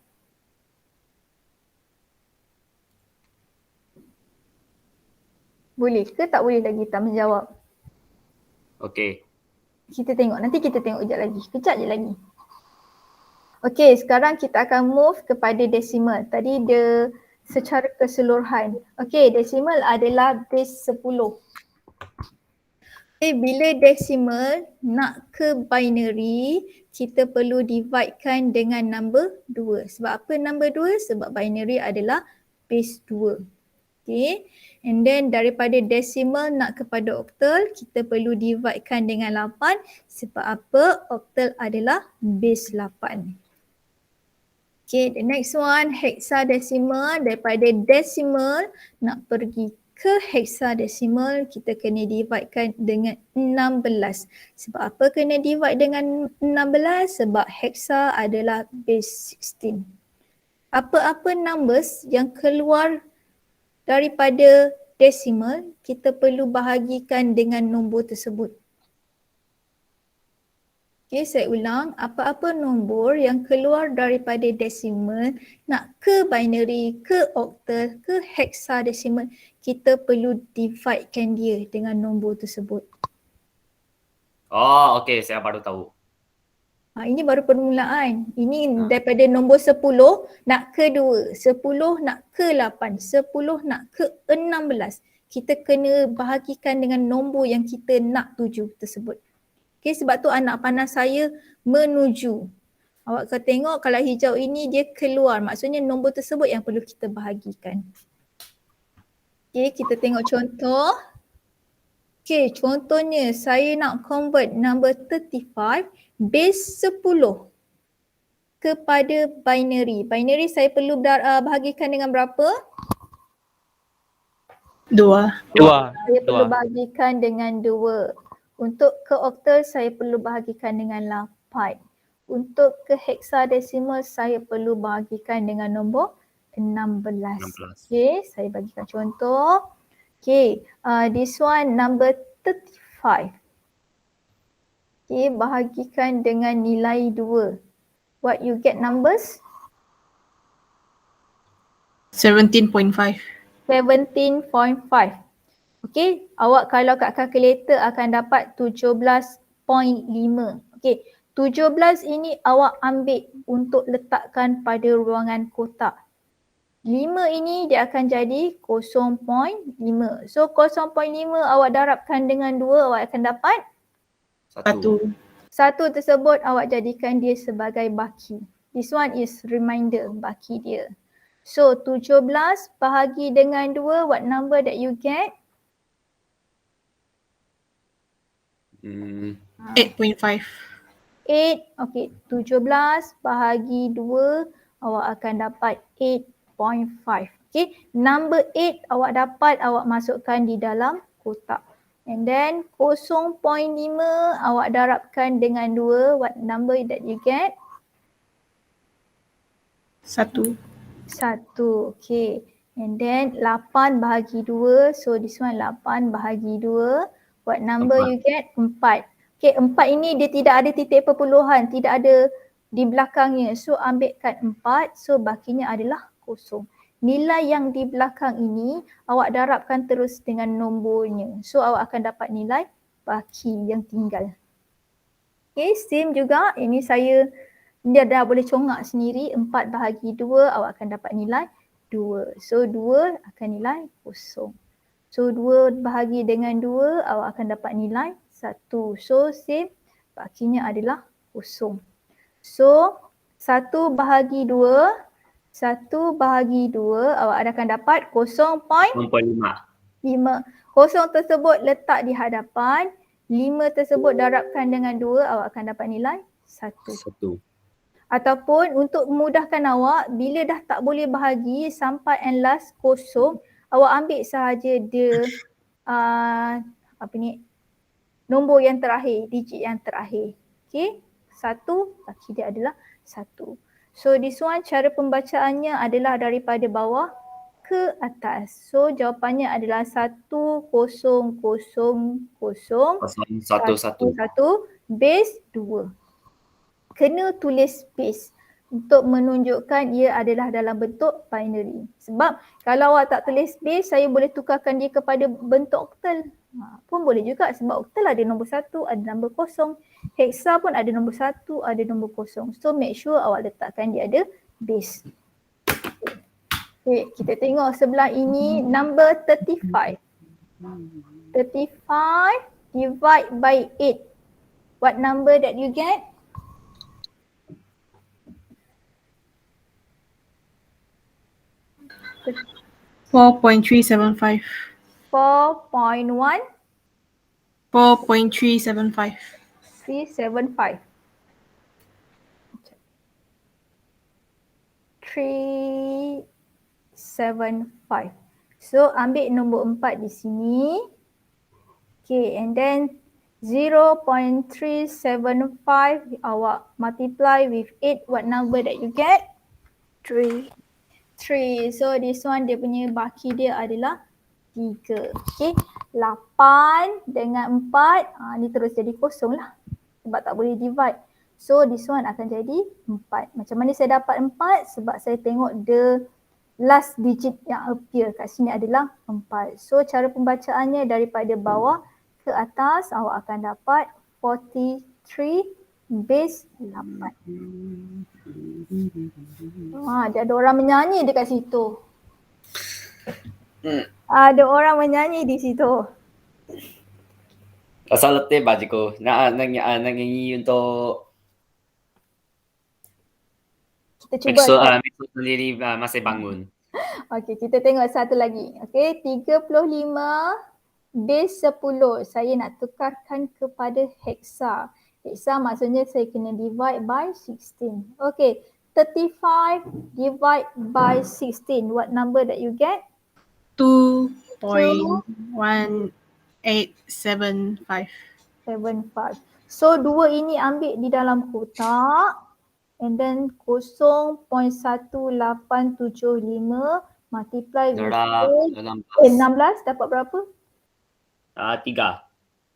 Boleh ke tak boleh lagi tak menjawab? Okey. Kita tengok, nanti kita tengok kejap je lagi. Okey, sekarang kita akan move kepada desimal. Tadi dia secara keseluruhan. Okey, desimal adalah base 10. Okay, bila desimal nak ke binary, kita perlu dividekan dengan number 2. Sebab apa number 2? Sebab binary adalah base 2. Okay, and then daripada decimal nak kepada octal, kita perlu dividekan dengan 8. Sebab apa? Octal adalah base 8. Okay, the next one hexadecimal. Daripada decimal nak pergi ke hexadecimal, kita kena dividekan dengan 16. Sebab apa kena divide dengan 16? Sebab hexa adalah base 16. Apa-apa numbers yang keluar daripada decimal, kita perlu bahagikan dengan nombor tersebut. Okay, saya ulang. Apa-apa nombor yang keluar daripada decimal, nak ke binary, ke octal, ke hexadecimal, kita perlu dividekan dia dengan nombor tersebut. Oh, okey, saya baru tahu. Ini baru permulaan. Ini daripada nombor 10 nak ke 2, 10 nak ke 8, 10 nak ke 16. Kita kena bahagikan dengan nombor yang kita nak tuju tersebut. Okay, sebab tu anak panah saya menuju. Awak akan tengok kalau hijau ini dia keluar. Maksudnya nombor tersebut yang perlu kita bahagikan. Okay, kita tengok contoh. Okay, contohnya saya nak convert number 35 base 10 kepada binary. Binary saya perlu bahagikan dengan berapa? 2. Saya perlu bahagikan dengan 2. Untuk ke octal saya perlu bahagikan dengan 8. Untuk ke hexadecimal saya perlu bahagikan dengan nombor 16. Okay, saya bagikan contoh. Okay, this one number 35. Okay, bahagikan dengan nilai 2. What you get numbers? 17.5. 17.5. Okay, awak kalau kat kalkulator akan dapat 17.5. Okay, 17 ini awak ambil untuk letakkan pada ruangan kotak. 5 ini dia akan jadi 0.5. So 0.5 awak darabkan dengan 2, awak akan dapat 1. 1 tersebut awak jadikan dia sebagai baki. This one is reminder baki dia. So 17 bahagi dengan 2, what number that you get? 8.5. 8, okay, 17 bahagi 2, awak akan dapat 8.5. Okay, number 8 awak dapat, awak masukkan di dalam kotak. And then 0.5 awak darabkan dengan 2, what number that you get? 1. 1, okay. And then 8 bahagi 2, so this one 8 bahagi 2, what number you get? 4. Okay, 4 ini dia tidak ada titik perpuluhan, tidak ada di belakangnya. So ambilkan 4, so bakinya adalah 0. nilai yang di belakang ini awak darabkan terus dengan nombornya. So awak akan dapat nilai baki yang tinggal. Okay, same juga ini dia dah boleh congak sendiri 4 bahagi 2 awak akan dapat nilai 2. So 2 akan nilai kosong. So 2 bahagi dengan 2 awak akan dapat nilai 1. So same bakinya adalah kosong. So 1 bahagi 2 awak akan dapat 0.5. 0.5. Kosong tersebut letak di hadapan, 5 tersebut darabkan dengan 2 awak akan dapat nilai 1. 1. Ataupun untuk memudahkan awak, bila dah tak boleh bahagi sampai and last kosong, awak ambil sahaja dia nombor yang terakhir, digit yang terakhir. Okay, 1 baki dia adalah 1. So this one cara pembacaannya adalah daripada bawah ke atas. So jawapannya adalah 1000 base 2. Kena tulis base untuk menunjukkan ia adalah dalam bentuk binary. Sebab kalau awak tak tulis base, saya boleh tukarkan dia kepada bentuk oktal. Pun boleh juga sebab oktal ada nombor 1, ada nombor kosong. Hexa pun ada nombor 1, ada nombor kosong. So make sure awak letakkan dia ada base. Okay, kita tengok sebelah ini number 35. 35 divide by 8. What number that you get? 4.375. 4.1 4.375. 375. 375. So ambil nombor 4 di sini. Okay, and then 0.375 awak multiply with 8. What number that you get? 3. 3. So this one dia punya baki dia adalah 3. Okay. 8 dengan 4. Ni terus jadi kosong lah. Sebab tak boleh divide. So this one akan jadi 4. Macam mana saya dapat 4? Sebab saya tengok the last digit yang appear kat sini adalah 4. So cara pembacaannya daripada bawah ke atas awak akan dapat 43 base 8. Dia ada orang menyanyi dekat situ. Ada orang menyanyi di situ. Pasal letih bajiku. Nyanyi untuk Kita cuba. Mixo sendiri masih bangun. Okey, kita tengok satu lagi. Okey, 35 base 10. Saya nak tukarkan kepada hexa. Hexa maksudnya saya kena divide by 16. Okey, 35 divide by 16. What number that you get? 2.1875. 75. So 2 ini ambil di dalam kotak and then 0.1875 multiply with Dalam 16 dapat berapa? 3.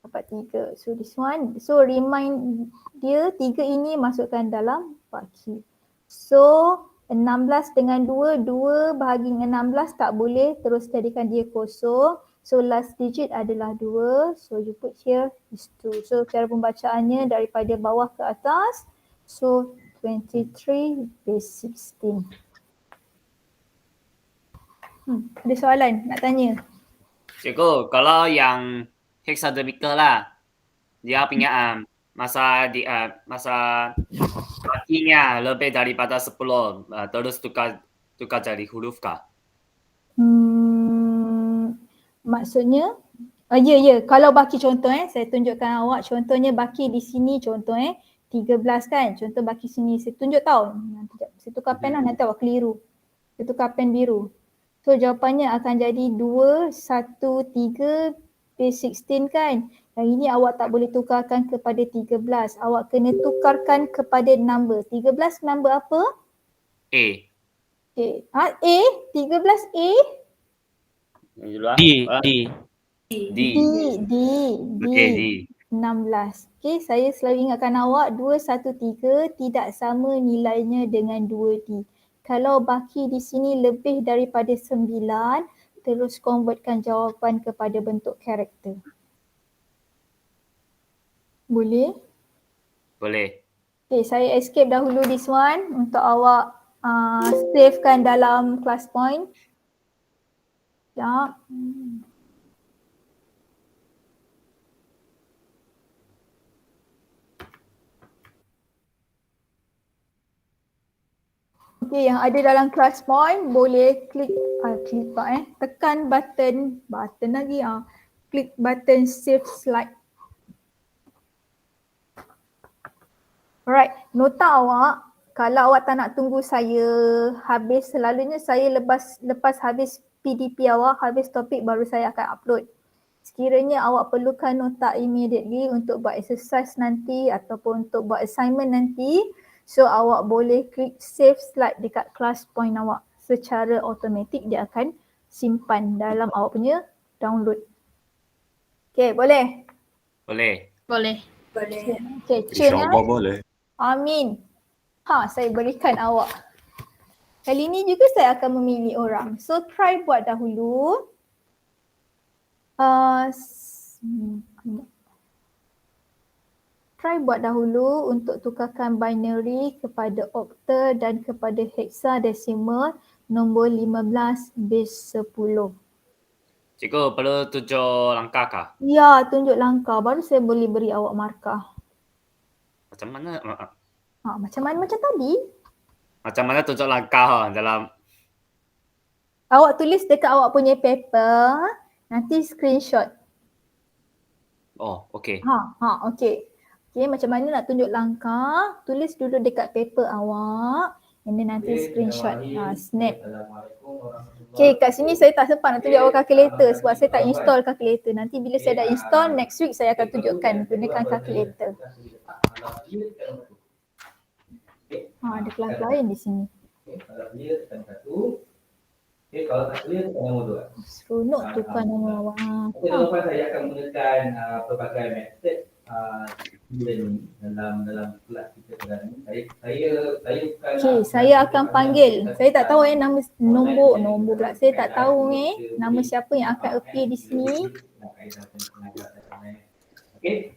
Dapat 3. So this one, so remind dia 3 ini masukkan dalam baki. So 16 dengan 2, 2 bahagi 16 tak boleh, terus jadikan dia kosong. So last digit adalah 2. So you put here is 2. So cara pembacaannya daripada bawah ke atas. So 23 base 16. Ada soalan nak tanya? Cikgu, kalau yang hexadecimal lah, dia punya masa bakinya lebih daripada 10, terus tukar jadi huruf kah? Maksudnya, ya, kalau baki contoh saya tunjukkan awak contohnya baki di sini contoh 13 kan, contoh baki sini saya tunjuk tau. Nanti saya tukar pen lah, nanti awak keliru. Saya tukar pen biru. So jawapannya akan jadi 2, 1, 3 base 16 kan. Yang ini awak tak boleh tukarkan kepada 13. Awak kena tukarkan kepada number. 13 number apa? A. Okay. A? 13 A? D. Okay, D. 16. Okay, saya selalu ingatkan awak 2, 1, 3 tidak sama nilainya dengan 2D. Kalau baki di sini lebih daripada 9, terus convertkan jawapan kepada bentuk karakter. Boleh? Boleh. Okay, saya escape dahulu this one untuk awak savekan dalam class point. Sekejap. Okay, yang ada dalam class point boleh tekan button lagi klik button save slide. Alright, nota awak kalau awak tak nak tunggu saya habis, selalunya saya lepas habis PDP awak, habis topik baru saya akan upload. Sekiranya awak perlukan nota immediately untuk buat exercise nanti ataupun untuk buat assignment nanti, so awak boleh klik save slide dekat class point awak. Secara automatik dia akan simpan dalam awak punya download. Okay, boleh? Boleh. Boleh. Boleh. Okay, cun InsyaAllah boleh. Amin. Saya berikan awak. Kali ni juga saya akan memilih orang. So try buat dahulu. Try buat dahulu untuk tukarkan binary kepada octa dan kepada hexadesimal nombor 15 base 10. Cikgu perlu tunjuk langkah kah? Ya, tunjuk langkah baru saya boleh beri awak markah. Macam mana? Macam mana macam tadi? Macam mana tunjuk langkah dalam Awak tulis dekat awak punya paper, nanti screenshot. Oh, okey. Okey. Okey, macam mana nak tunjuk langkah? Tulis dulu dekat paper awak, and then nanti screenshot, snap. Okey, kat sini saya tak sempat nak tunjuk awak calculator sebab saya tak install calculator. Nanti bila saya dah install, next week saya akan tunjukkan gunakan calculator. Ada kelas lain di sini. Kalau tak clear, tekan nombor 2. Seronok tukar nama awak. Okey, lepas saya akan menggunakan pelbagai metod learning dalam kelas kita sekarang ni. Saya bukan Saya akan panggil. Saya tak tahu nama nombor pula. Saya tak tahu nama siapa yang akan appear di sini.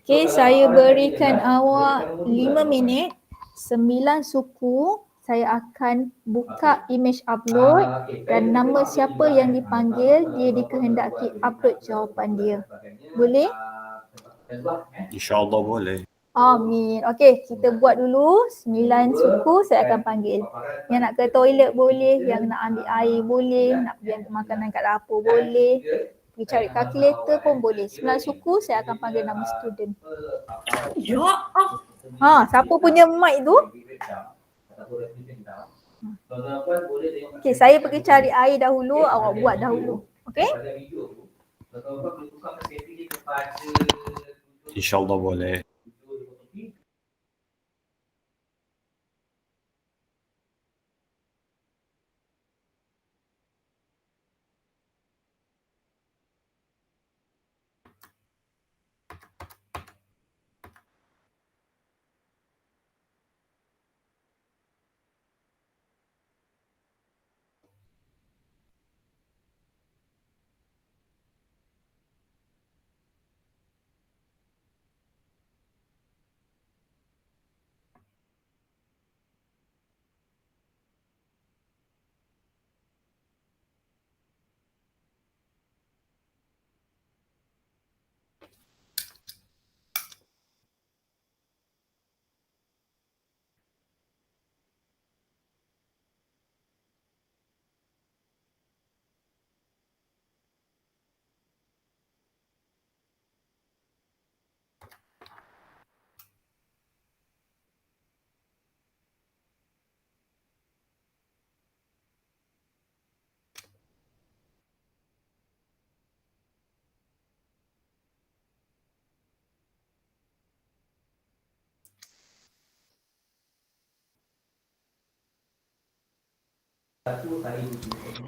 Okey, saya berikan awak 5 minit, 9 suku. Saya akan buka image upload dan nama siapa yang dipanggil, dia dikehendaki upload jawapan dia. Boleh? InsyaAllah boleh. Amin. Okey, kita buat dulu 9 suku saya akan panggil. Yang nak ke toilet boleh, yang nak ambil air boleh, nak pergi ambil makanan kat dapur boleh. Pergi cari kalkulator pun boleh. 9 suku saya akan panggil nama student. Siapa punya mic tu? Okey, saya pergi cari air dahulu, awak buat dahulu. Okey? InsyaAllah boleh.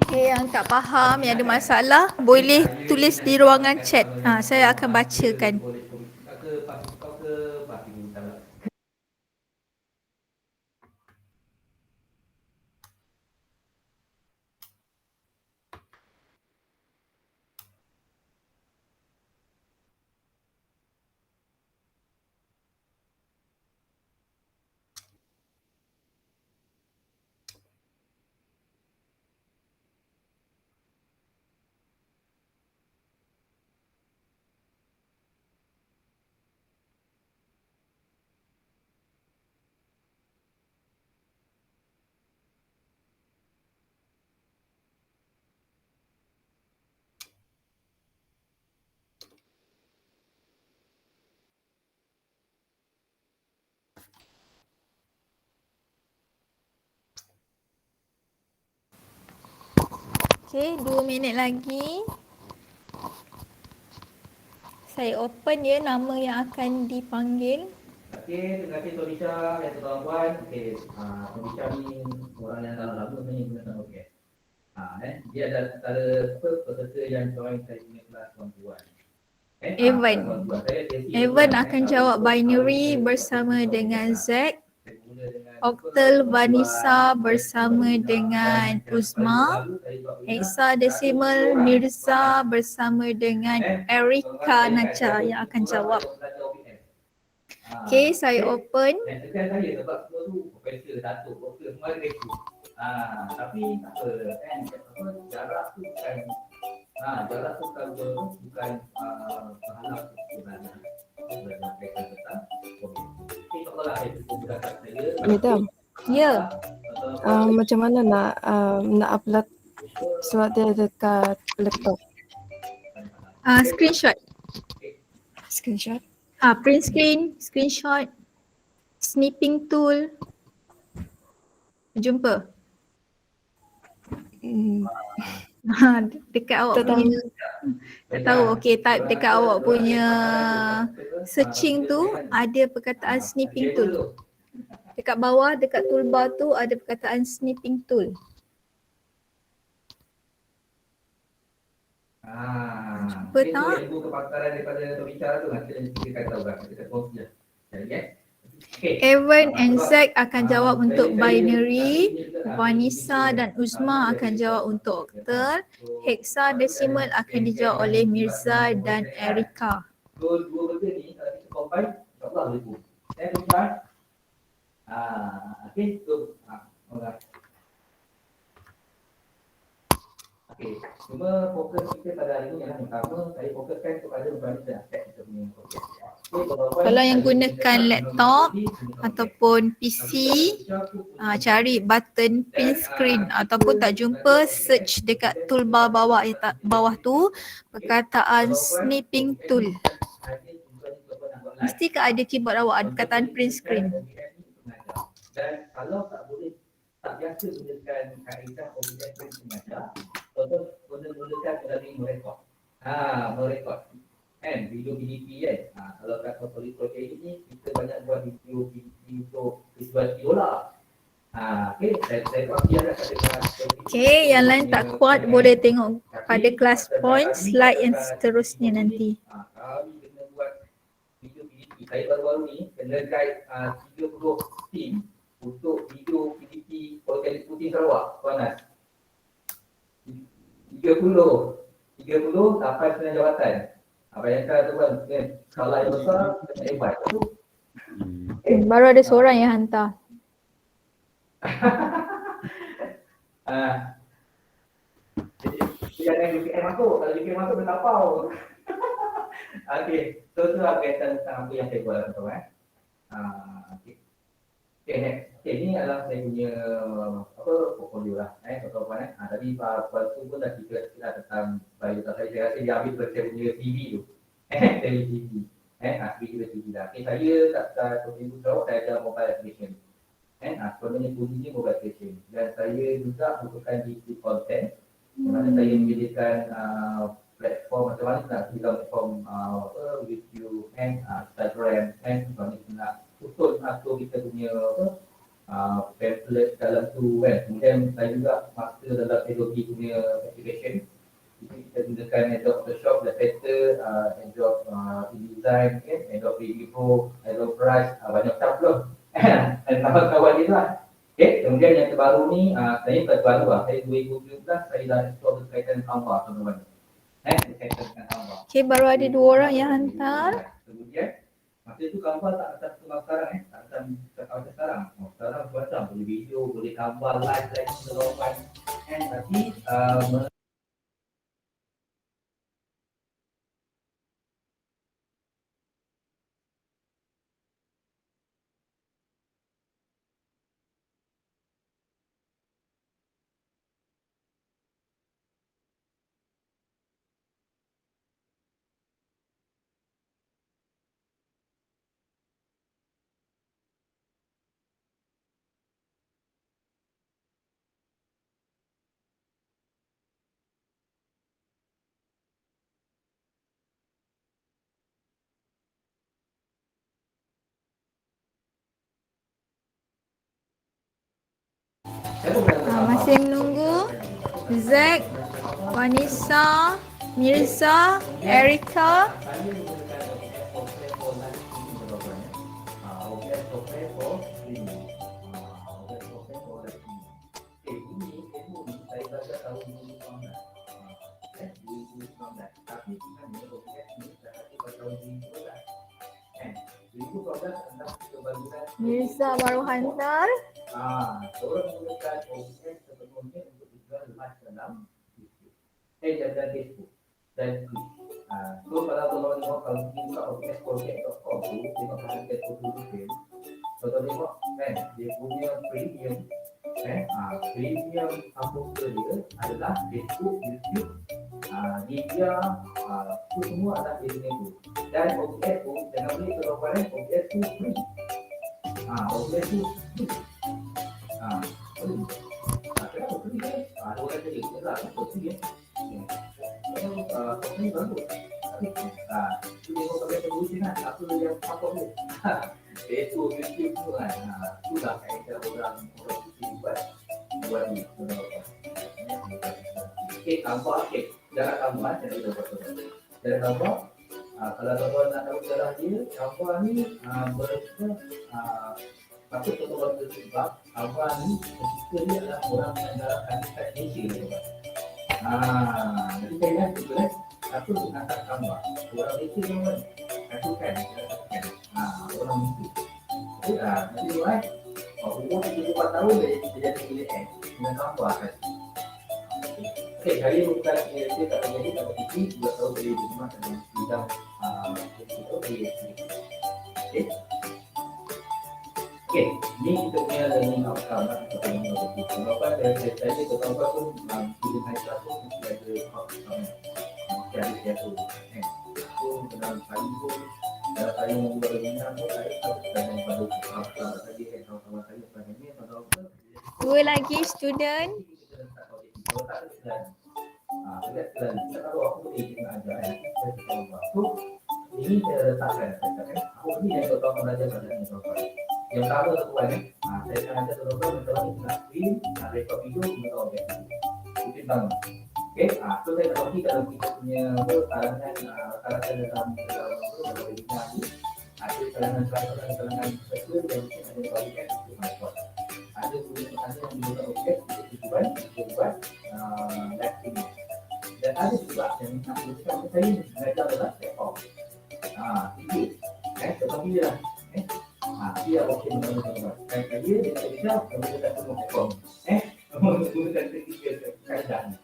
Okay, yang tak faham, yang ada masalah, boleh tulis di ruangan chat. Saya akan bacakan. Okay, 2 minit lagi. Saya open ya nama yang akan dipanggil. Okey, terima kasih Tonisha dan tuan-tuan. Okey, Tonisha ni orang yang dah lama sebenarnya gunakan OKS. Dia adalah antara peserta yang join saya punya kelas tuan-tuan. Evan. Tuan-tuan. Evan akan jawab binary bersama dengan Zack. Oktal Vanessa bersama dengan Uzma. Hexadecimal Mirza bersama dengan Erika Naja yang akan jawab. Okay, saya open. Dan sekian saya sebab semua tu profesor, datuk, doktor, semua ada reka. Tapi tak apa kan, jarak tu bukan jarak tu bukan penghalang sebenarnya. Belajar mereka tentang COVID. Okay, tak apalah saya cukup berkata saya. Madam, Ya, macam mana nak upload surat dia dekat laptop? screenshot. Screenshot? Print screen, screenshot, snipping tool. Jumpa. Dekat awak Tak tahu. punya, tak tahu. Okay, type dekat awak punya searching tu ada perkataan snipping tool. Dekat bawah, dekat toolbar tu ada perkataan snipping tool. Jumpa Itu tak? ilmu kepakaran daripada pembicara tu nanti kita akan tahu kan, kita kongsi lah. Jadi Evan and Zack akan jawab untuk binary. Vanessa dan Uzma akan jawab untuk oktal. Hexadecimal akan dijawab oleh Mirza dan Erika. dua benda ni kalau kita combine, insyaAllah boleh pun. Tuan-tuan. Okey, so alright. Okey, cuma fokus kita pada hari ni yang pertama saya fokuskan kepada beberapa aspek kita punya proses. Kalau yang gunakan laptop ataupun PC, cari button print screen ataupun tak jumpa, search dekat toolbar bawah tu perkataan snipping tool. Mesti ke ada keyboard awak ada perkataan print screen. Dan kalau tak boleh, tak biasa gunakan kaedah obligation mengajar, contoh gunakan melalui merekod. Merekod. Kan, video BDP kan. Kalau kat projek ini, kita banyak buat video video lah. Okay, saya buat dia dah katakan. Okay, yang lain tak kuat boleh tengok pada kelas point, slide yang seterusnya nanti. Kami kena buat video PDP. Saya baru-baru ni kena guide 30 tim untuk video PDP Politeknik Putih Sarawak, Puan Nas. 30 sampai 9 jawatan. Bayangkan tu kan, skala yang besar, kena hebat tu. Baru ada seorang yang hantar. Jangan UPM masuk, kalau UPM masuk dia tapau. Okey, so tu lah kaitan tentang apa yang saya buat tuan-tuan. Okay, next. Okay, ni adalah saya punya portfolio lah. Tuan-tuan. Tadi Puan Su pun dah cerita tentang biodata saya. Saya rasa dia ambil dari saya punya CV tu. Dari CV. Video CV dah. Okay, saya tak contribute Sarawak, saya ada mobile application. Sebenarnya bunyinya mobile application. Dan saya juga merupakan digital content. Di mana saya menyediakan platform macam mana nak bilang platform YouTube, Instagram, sebenarnya nak susun atau kita punya pamphlet dalam tu kan. Kemudian saya juga master dalam Adobe punya application. Kita gunakan Adobe Photoshop, Illustrator, Adobe InDesign, Adobe Premiere Pro, Adobe Rush, banyak macam belum. Dan kawan-kawan dia lah. Okay, kemudian yang terbaru ni, saya terbaru lah. Saya 2017, saya dah explore berkaitan Canva teman-teman. Berkaitan dengan Canva. Okay, baru ada 2 orang yang hantar. Kemudian, masa itu Canva tak macam tukang sekarang tak macam sekarang. Sekarang macam boleh video, boleh gambar, live, seluruhan. Tapi Masih menunggu. Zack, Vanessa, Mirza, Erika. Mirza baru hantar. Orang menggunakan OBS sepenuhnya untuk dijual lemas dalam YouTube. Dan Facebook. Dan so kalau tolong tengok kalau kita buka obsproject.com tu, tengok harga foto-foto. Kalau tengok kan, dia punya premium premium apa dia adalah Facebook, YouTube, media, itu semua adalah dia punya tu. Dan OBS tu, jangan beli terlalu OBS tu free. OBS tu free. Kenapa free kan? Ada orang jadi, kenapa free kan? Ini bagus. Tapi, itu dia mau pakai solusi kan? Apa yang support dia? Facebook, YouTube tu kan? Itulah cara orang buat ni. Okey, tambah okey. Cara tambah, cara tambah. Kalau tuan-tuan nak tahu cara dia, tambah ni patut tuan-tuan sebab tambah ni ketika dia adalah orang yang dalam hakikat Malaysia. Jadi saya lihat tu kan, aku nak tambah. Orang Malaysia yang mana? Aku kan, orang Malaysia. Jadi, nanti right, umur 34 tahun dia jadi milenial dengan tambah kan. Okey, hari ini bukan dia tak menjadi dapat TV 2 tahun dari rumah dalam bidang Okey, ni kita punya learning outcome lah. Kenapa saya tadi tuan-tuan pun student high class pun mesti ada outcome. Mesti ada siapa. So, dalam saya pun dalam saya membuat webinar pun saya sedang membantu outcome tadi kan kawan-kawan saya sebenarnya tuan-tuan. Dua lagi student. Kita tahu aku boleh nak ajar saya tahu waktu ini saya letakkan aku ni yang tuan-tuan belajar pada ni tuan-tuan. Yang pertama tuan-tuan saya akan ajar tuan-tuan nak screen, nak record video untuk objek. Itu pertama. Okey, so saya tahu ni kalau kita punya karangan dalam webinar ni ada kalangan special yang mungkin ada bagikan untuk masuk. Ada yang menggunakan objek untuk tujuan live streaming. Dan ada juga yang nak menggunakan saya mengajar dalam platform. Itu. Tetapi dia lah. Dia okey teman-teman. Dia dia menggunakan semua platform. Menggunakan ketiga kaedah ni.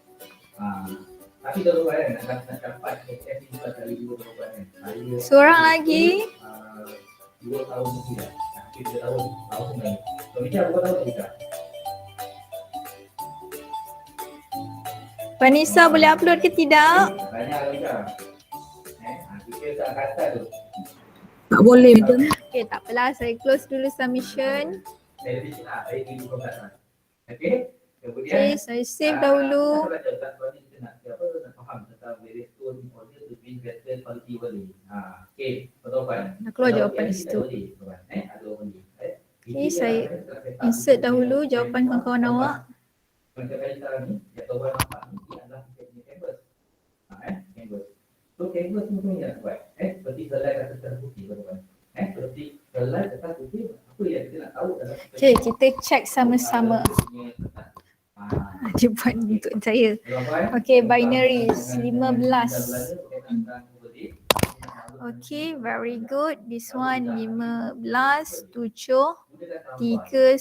Tapi kalau nak dapat SFP bukan kali dua kan. Seorang lagi. 2 tahun lagi dah. 3 tahun ni. Kalau kita 2 tahun juga. Vanessa boleh upload ke tidak? Banyak lagi. Kita tak kata tu. Tak boleh madam. Okay, tak apalah. Saya close dulu submission. Saya di sini saya di buka. Okey. Kemudian Okay, saya save dahulu. Nak faham tentang various tone order to be better quality wording. Okey, tuan-tuan. Nak keluar jawapan di situ. Ada orang ni. Okay, saya insert dahulu jawapan kawan-kawan awak. Macam kali sekarang ni, yang tuan-tuan nampak ni adalah kita punya canvas. Canvas. So canvas ni pun yang buat. Seperti slide atas kertas putih tuan-tuan. Seperti slide atas putih, apa yang kita nak tahu dalam Okay, kita check sama-sama. Dia buat untuk saya. Okay, binaries 15. Okay, very good. This one 15, 7, 3,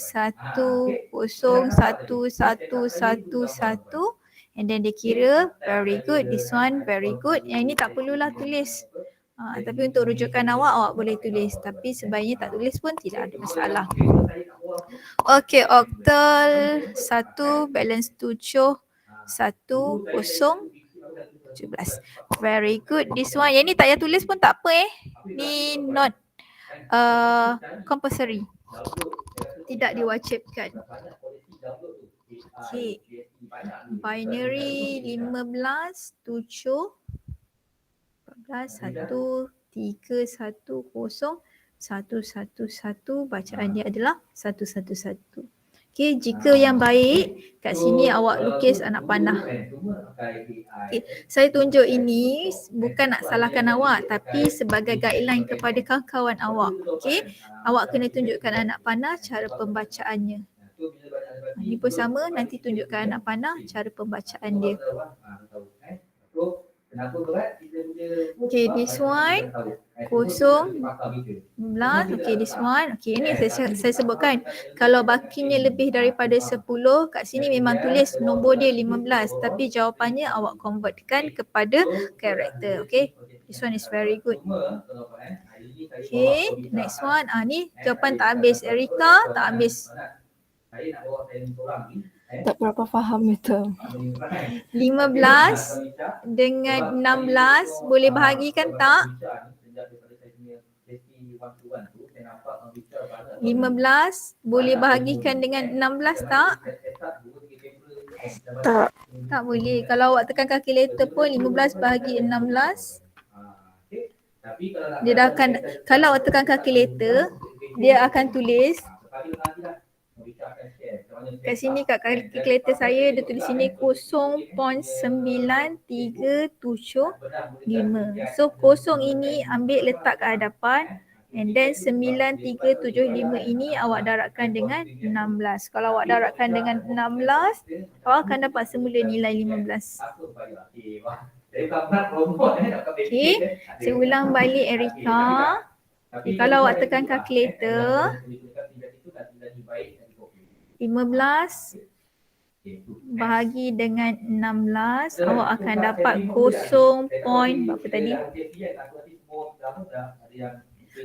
1, 0, 1, 1, 1, 1. And then dia kira, very good. This one very good. Yang ini tak perlulah tulis. Tapi untuk rujukan awak boleh tulis. Tapi sebaiknya tak tulis pun tidak ada masalah. Okay, octal 1, balance 7, 1, 0, 17. Very good. This one, yang ni tak payah tulis pun tak apa Ni not compulsory. Tidak diwajibkan. Okay. Binary 15, 7, 14, 1, 3, 1, 0, 1, 1, 1. Bacaan dia adalah 1, 1, 1. Okey, jika yang baik, kat sini awak lukis anak panah. Okay. Saya tunjuk ini bukan nak salahkan awak tapi sebagai guideline kepada kawan-kawan awak. Okey, awak kena tunjukkan anak panah cara pembacaannya. Ini pun sama, nanti tunjukkan anak panah cara pembacaan dia. Okay, this one 0, 15. Okay, this one. Okay, ini saya sebutkan. Kalau bakinya lebih daripada 10, kat sini memang tulis nombor dia 15. Tapi jawapannya awak convertkan kepada karakter. Okay, this one is very good. Okay, next one. Ni jawapan tak habis. Erika tak habis. Tak berapa faham itu. 15 dengan 16 boleh bahagikan tak? 15 boleh bahagikan dengan 16 tak? Tak. Tak boleh. Kalau awak tekan kalkulator pun 15 bahagi 16 dia dah akan, kalau awak tekan kalkulator dia akan tulis kat sini, kat kalkulator saya dia tulis sini 0.9375. So kosong ini ambil letak ke hadapan and then 9375 ini awak darabkan dengan 16. Kalau awak darabkan dengan 16, awak akan dapat semula nilai 15. Okey, saya ulang balik Erika. Kalau awak tekan kalkulator 15 bahagi dengan 16, awak akan dapat 0. Berapa tadi?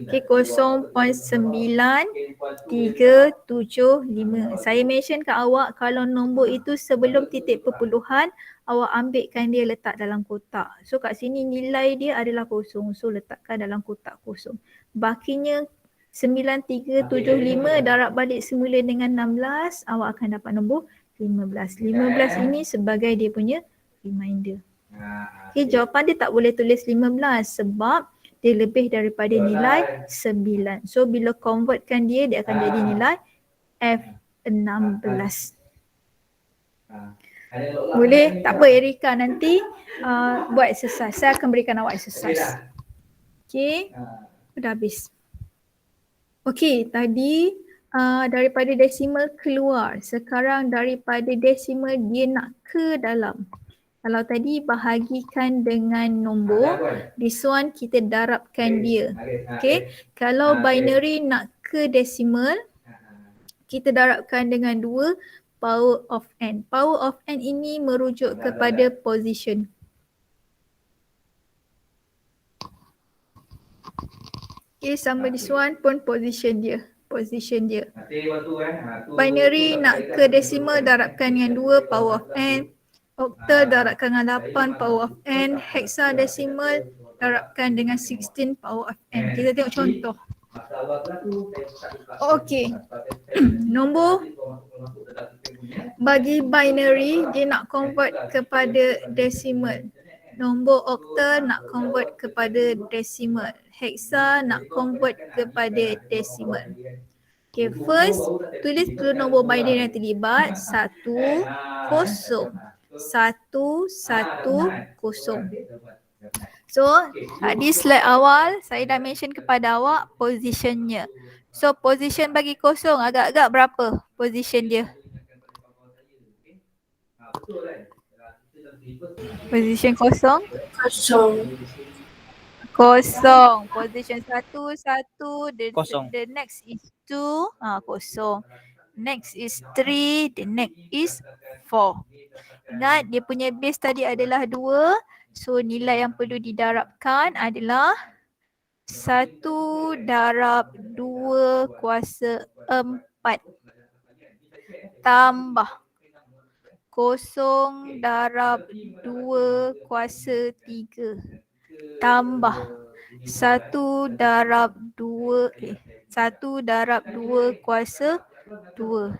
Okay, 0.9375. Saya mention ke awak kalau nombor itu sebelum titik perpuluhan, awak ambilkan dia letak dalam kotak. So kat sini nilai dia adalah 0. So letakkan dalam kotak kosong. Bakinya 9375 darab balik semula dengan 16, awak akan dapat nombor 15. 15 ini sebagai dia punya reminder. Okay, jawapan dia tak boleh tulis 15 sebab dia lebih daripada nilai 9. So bila convertkan dia, dia akan jadi nilai F16. Boleh? Tak apa Erika, nanti buat exercise. Saya akan berikan awak exercise. Okay, dah habis. Okey, tadi daripada desimal keluar. Sekarang daripada desimal dia nak ke dalam. Kalau tadi bahagikan dengan nombor, this one kita darabkan dia. Okey, kalau binary nak ke desimal, kita darabkan dengan 2 power of n. Power of n ini merujuk kepada position. Okay, sama this one pun position dia. Binary nak ke desimal darabkan dengan 2 power of n. Octal darabkan dengan 8 power of n. Hexadesimal darabkan dengan 16 power of n. Kita tengok contoh. Okey. Nombor bagi binary dia nak convert kepada decimal. Nombor octal nak convert kepada decimal. Hexa nak convert kepada decimal. Okay, first tulis dulu nombor binary yang terlibat. 1, 0. 1, 1, 0. So di slide awal saya dah mention kepada awak positionnya. So position bagi kosong agak-agak berapa position dia? Position kosong? Kosong. Position 1, 1. Kosong. The next is 2. Kosong. Next is 3. The next is 4. Ingat dia punya base tadi adalah 2. So nilai yang perlu didarabkan adalah 1 darab 2 kuasa 4 tambah 0 darab 2 kuasa 3 tambah 1 darab 2 kuasa 2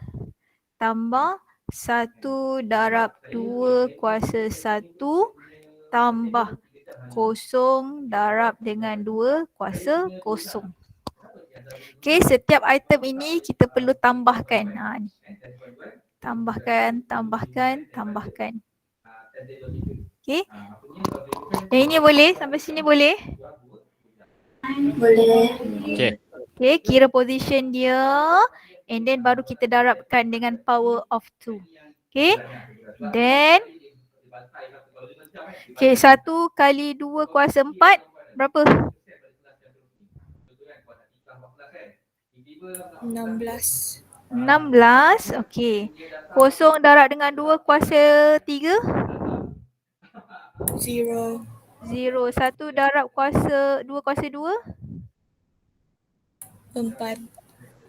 tambah 1 darab 2 kuasa 1 tambah 0 darab dengan 2 kuasa 0. Okay, setiap item ini kita perlu tambahkan. Ni. Tambahkan. Okay. Yang ini boleh? Sampai sini boleh? Boleh. Okay. Okay, kira position dia and then baru kita darabkan dengan power of 2. Okay. Then okay, 1 kali 2 kuasa 4 berapa? 16. 16. Okay. Kosong darab dengan 2 kuasa 3? 0. 0. 1 darab kuasa 2 kuasa 2? 4.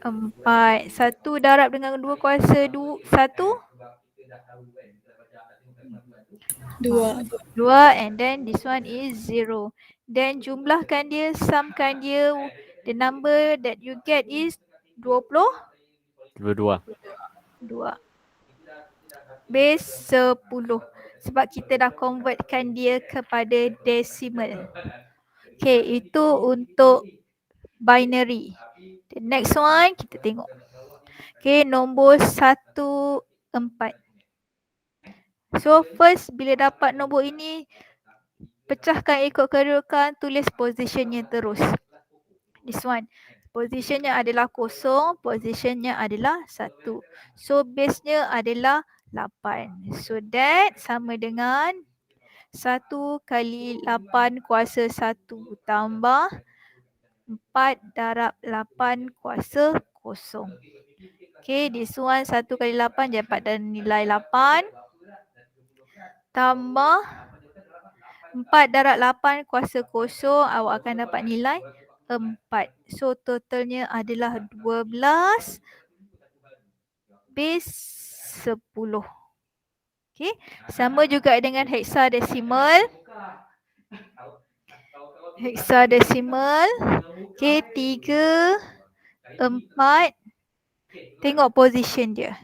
4. 1 darab dengan 2 kuasa 1? 2. 2 and then this one is 0. Then jumlahkan dia, sumkan dia, the number that you get is 22. 22. Base 10. Sebab kita dah convertkan dia kepada decimal. Okay, itu untuk binary. The next one kita tengok. Okay, nombor 1, 4. So first bila dapat nombor ini, pecahkan ikut kedudukan, tulis positionnya terus. This one. Positionnya adalah kosong, positionnya adalah 1. So base-nya adalah 8. So that sama dengan 1 kali 8 kuasa 1 tambah 4 darab 8 kuasa kosong. Okay, this one 1 kali 8 dapat dan nilai 8. Tambah 4 darab 8 kuasa kosong, awak akan dapat nilai 4. So totalnya adalah 12 base 10. Okay, sama juga dengan hexadesimal. Okay, 3, 4. Tengok position dia.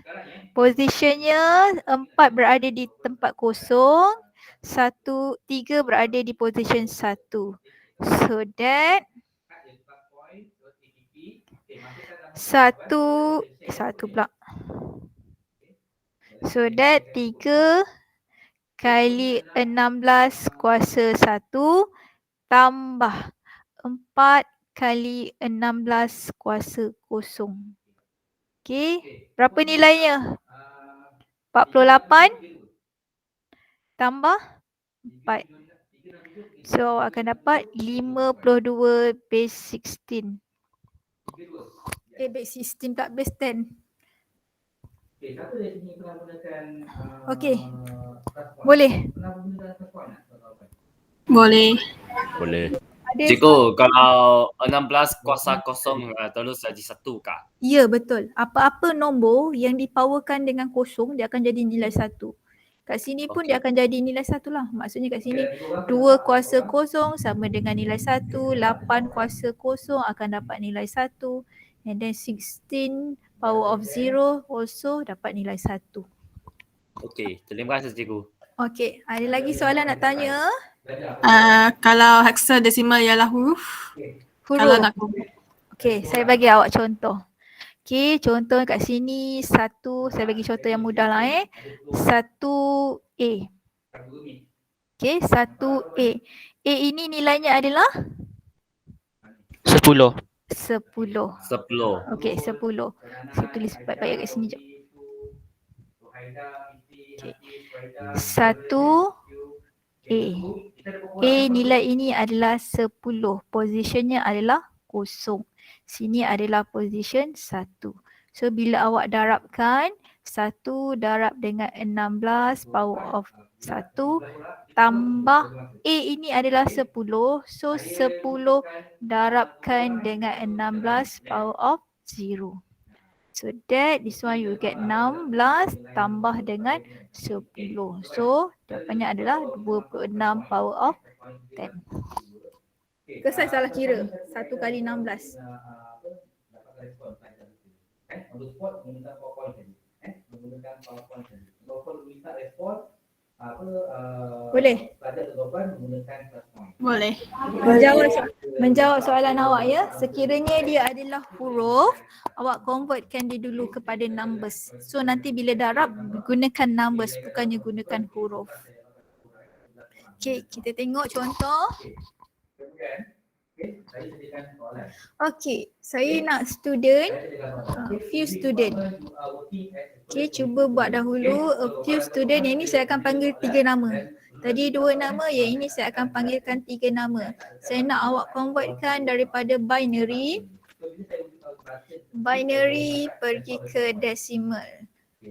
Positionnya 4 berada di tempat kosong, 3 berada di position 1. So that 1 pula. So that 3 kali 16 kuasa 1 tambah 4 kali 16 kuasa kosong. Okay, berapa nilainya? 48 tambah 4. So akan dapat 52 base 16. Base 16 tak base 10. Okay, boleh? Boleh. Cikgu, kalau 16 kuasa kosong terus jadi 1 kah? Ya, betul. Apa-apa nombor yang dipowerkan dengan kosong, dia akan jadi nilai 1. Kat sini pun dia akan jadi nilai 1 lah. Maksudnya kat sini 2 kuasa kosong sama dengan nilai 1. 8 kuasa kosong akan dapat nilai 1. And then 16 power of 0 also dapat nilai 1. Okey, terima kasih cikgu. Okey, ada lagi soalan nak tanya? Kalau hexadesimal ialah huruf. Kalau nak Okey, saya bagi awak contoh. Okey, contoh kat sini 1, saya bagi contoh yang mudah lah 1A. Okey, 1A. A ini nilainya adalah 10. 10. Okey, 10. Saya tulis baik-baik kat sini jap. Okey. 1A. A nilai ini adalah 10. Positionnya adalah kosong. Sini adalah position 1. So bila awak darabkan 1 darab dengan 16 power of 1 tambah A ini adalah 10. So 10 darabkan dengan 16 power of 0. So that this one you get 16 tambah dengan 10. So jawapannya adalah 26 power of 10. Ke saya salah kira? 1 kali 16. Boleh? boleh. Jawab menjawab soalan awak ya. Sekiranya dia adalah huruf, awak convertkan dia dulu kepada numbers. So nanti bila darab gunakan numbers bukannya gunakan huruf. Okay, kita tengok contoh. Okay, saya nak student, few student. Okay, cuba buat dahulu a few student. Yang ni saya akan panggil 3 nama. Tadi 2 nama, yang ini saya akan panggilkan 3 nama. Saya nak awak convertkan daripada binary pergi ke decimal.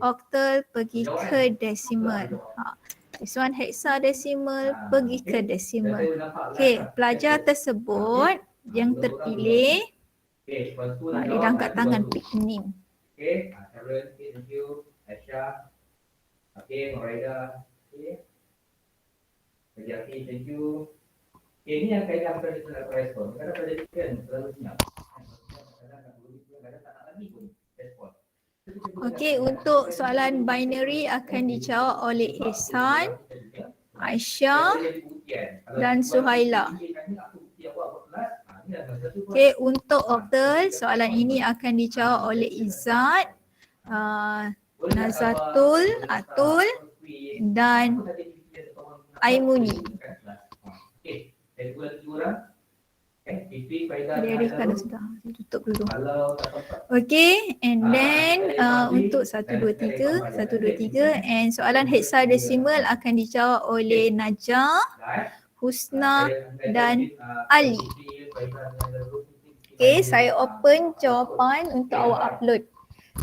Octal pergi ke decimal. This one hexadecimal pergi ke decimal. Okay, pelajar tersebut yang terpilih, dia dah angkat tangan pick name. Okay, Sharon, thank you. Aisyah, okay, Noraida, okay. Jaki, thank you. Okay, ini yang kaedah traditional respon. Kadang prediction selalu senyap. Kadang tak nak lagi pun respon. Okey, untuk soalan binary akan dijawab oleh Ihsan, Aisyah dan Suhaila. Okey, untuk octal soalan ini akan dijawab oleh Izzat, Nazatul, Atul dan Aimuni. Dari kalau sudah tutup dulu. Okay, and then untuk 1, 2, 3 and soalan hexadecimal akan dijawab oleh Najah, Husna dan Ali. Okay, saya open jawapan untuk awak upload.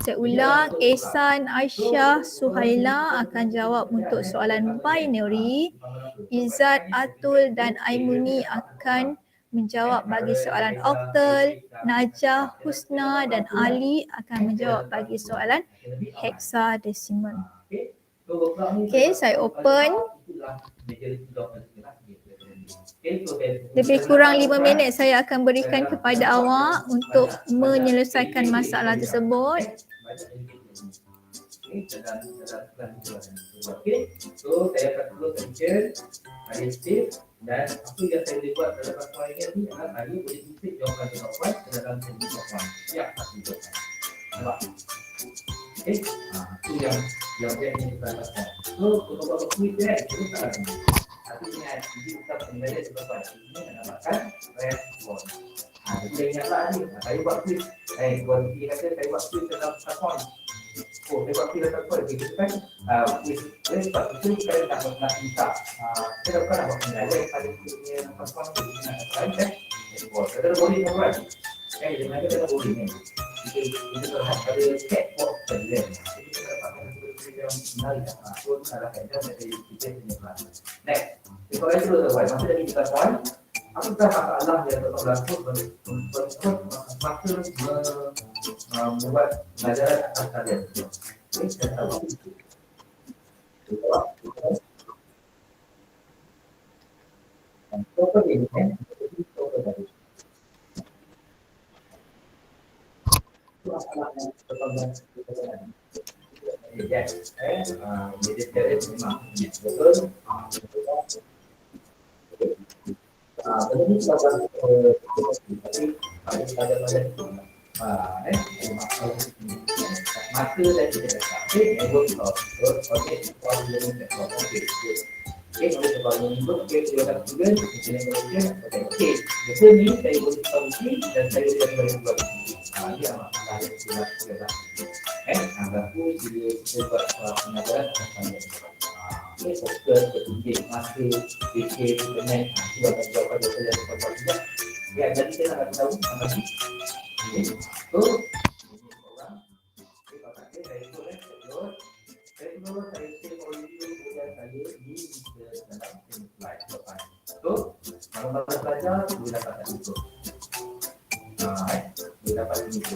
Saya ulang, Ihsan, Aisyah, Suhaila akan jawab untuk soalan binary. Izzat, Atul dan Aimuni akan menjawab bagi soalan octal. Najah, Husna dan Ali akan menjawab bagi soalan hexadecimal. Okay, saya open. Lebih kurang 5 minit saya akan berikan kepada awak untuk menyelesaikan masalah tersebut. So saya akan terus mention ada step dan apa yang saya boleh buat dalam soalan ini adalah saya boleh tulis jawapan jawapan dalam segi jawapan. Ya, pasti jawapan. Nampak? Okay, itu yang ingin kita lakukan. So untuk buat quiz dia itu tak lagi. Tapi ingat, jadi kita penilaian jawapan ini mendapatkan respon. Jadi ingatlah ni, saya buat quiz. Buat dia kata saya buat quiz dalam respon. Oh, saya buat quiz dalam respon. Kita kan quiz sebab itu kita tak nak minta. Kita bukan nak buat penilaian pada punya respon dengan lain kan. Kita boleh buat. Jadi mana kita boleh ni. Kita terhad pada catwalk penilaian. Jadi kita dapatkan yang menarik. So, salah kaedah dari kita punya kelas. Next. Kalau itu masa dari kita poin, apakah masalah yang berlaku membuat pelajaran atas kalian? Ini saya tahu. Apa ini? Masalah yang berlaku. Yes, memang betul. Begini sahabat maka dan tidak sampai network software oleh sebab ini kita student okey betul ni saya boleh solusi dan saya boleh buat ini masalah yang sudah anggapku dia buat pengajaran ini fokus ketunjuk masa fikir internet itu akan jawapan yang saya dapat juga ya jadi saya nak tahu apa ni so orang kalau saya dari itu saya share audio kemudian saya di dalam slide depan so kalau baru belajar boleh dapat itu boleh dapat itu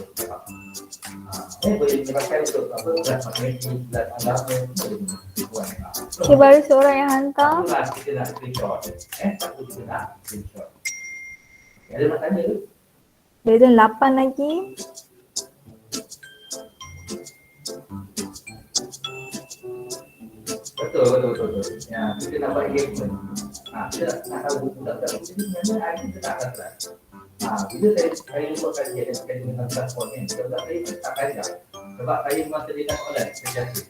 boleh dipakai untuk apa kelas matematik kelas agama boleh buat. Okay, baru seorang yang hantar. Kita nak screenshot. Satu kita nak screenshot. Ada nak tanya ke? Dia ada 8 lagi. Betul. Ya, kita nak buat engagement. Kita nak tahu budak-budak itu sebenarnya hari ini kita akan kelas. Bila saya lupakan dia dengan transport ni, budak-budak saya tak kaya. Sebab saya memang terlibat online, sejati.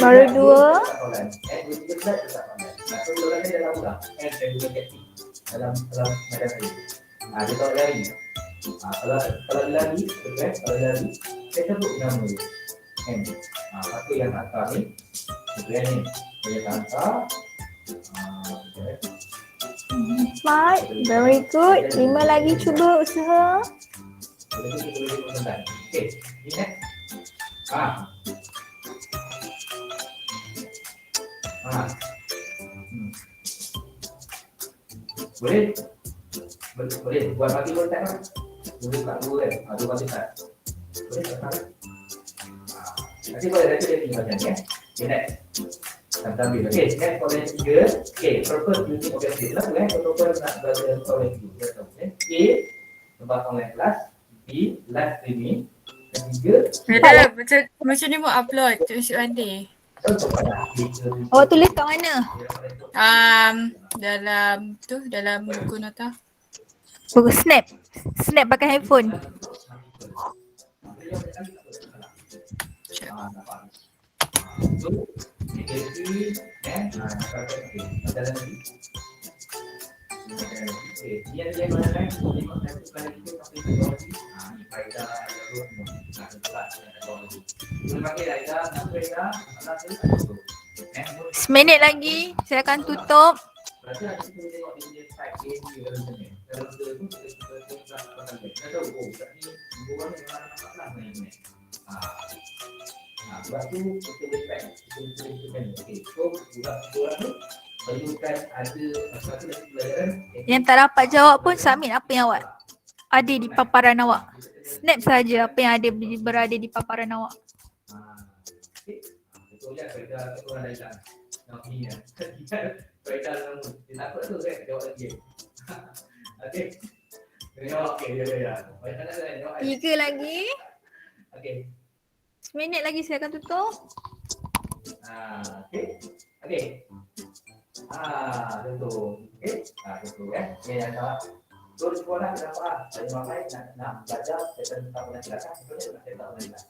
Baru 2. 2-3 budak tetap online. So, budak saya dalam budak. Saya guna teknik dalam medan saya. Dia tahu lari. Kalau dia lari, kalau dia lari, saya sebut nama dia. Satu yang hantar ni, sebenarnya ni, saya hantar. Smart, very good. 5 lagi cuba usaha. Okey, ni eh. Boleh buat bagi dua tak kan? Boleh kat dua kan? Dua bagi tak. Boleh tak kan? Nanti boleh nanti dia tinggal macam ni eh. Okay, next. Sambil. Okay, next for yang 3. Okay, purpose using objective lah. Protokol nak belajar online dulu. A, sebab online class. B, live streaming. Ketiga, Macam ni mau upload to Syuk Andi. Awak tulis kat mana? Dalam buku nota. Buku snap. Snap pakai handphone. Seminit lagi saya akan tutup. Sebab tu kita respect, kita okey. So budak-budak tu perlukan ada satu lagi pelajaran. Yang tak dapat jawab pun submit apa yang awak ada di paparan awak. Snap saja apa yang ada berada di paparan awak. Betul je, faedah orang lain tak nak ni kan. Faedah nama. Dia takut tu kan jawab lagi. Okey. Dia jawab okey ya. Baik tak ada jawab. 3 lagi. Okey. Seminit lagi saya akan tutup. Okey. Okey. Tentu. Okey. Tentu kan. Okey, yang salah. So, di sekolah kenapa? Saya mamai nak belajar tentang online class. Sebenarnya nak tentang online class.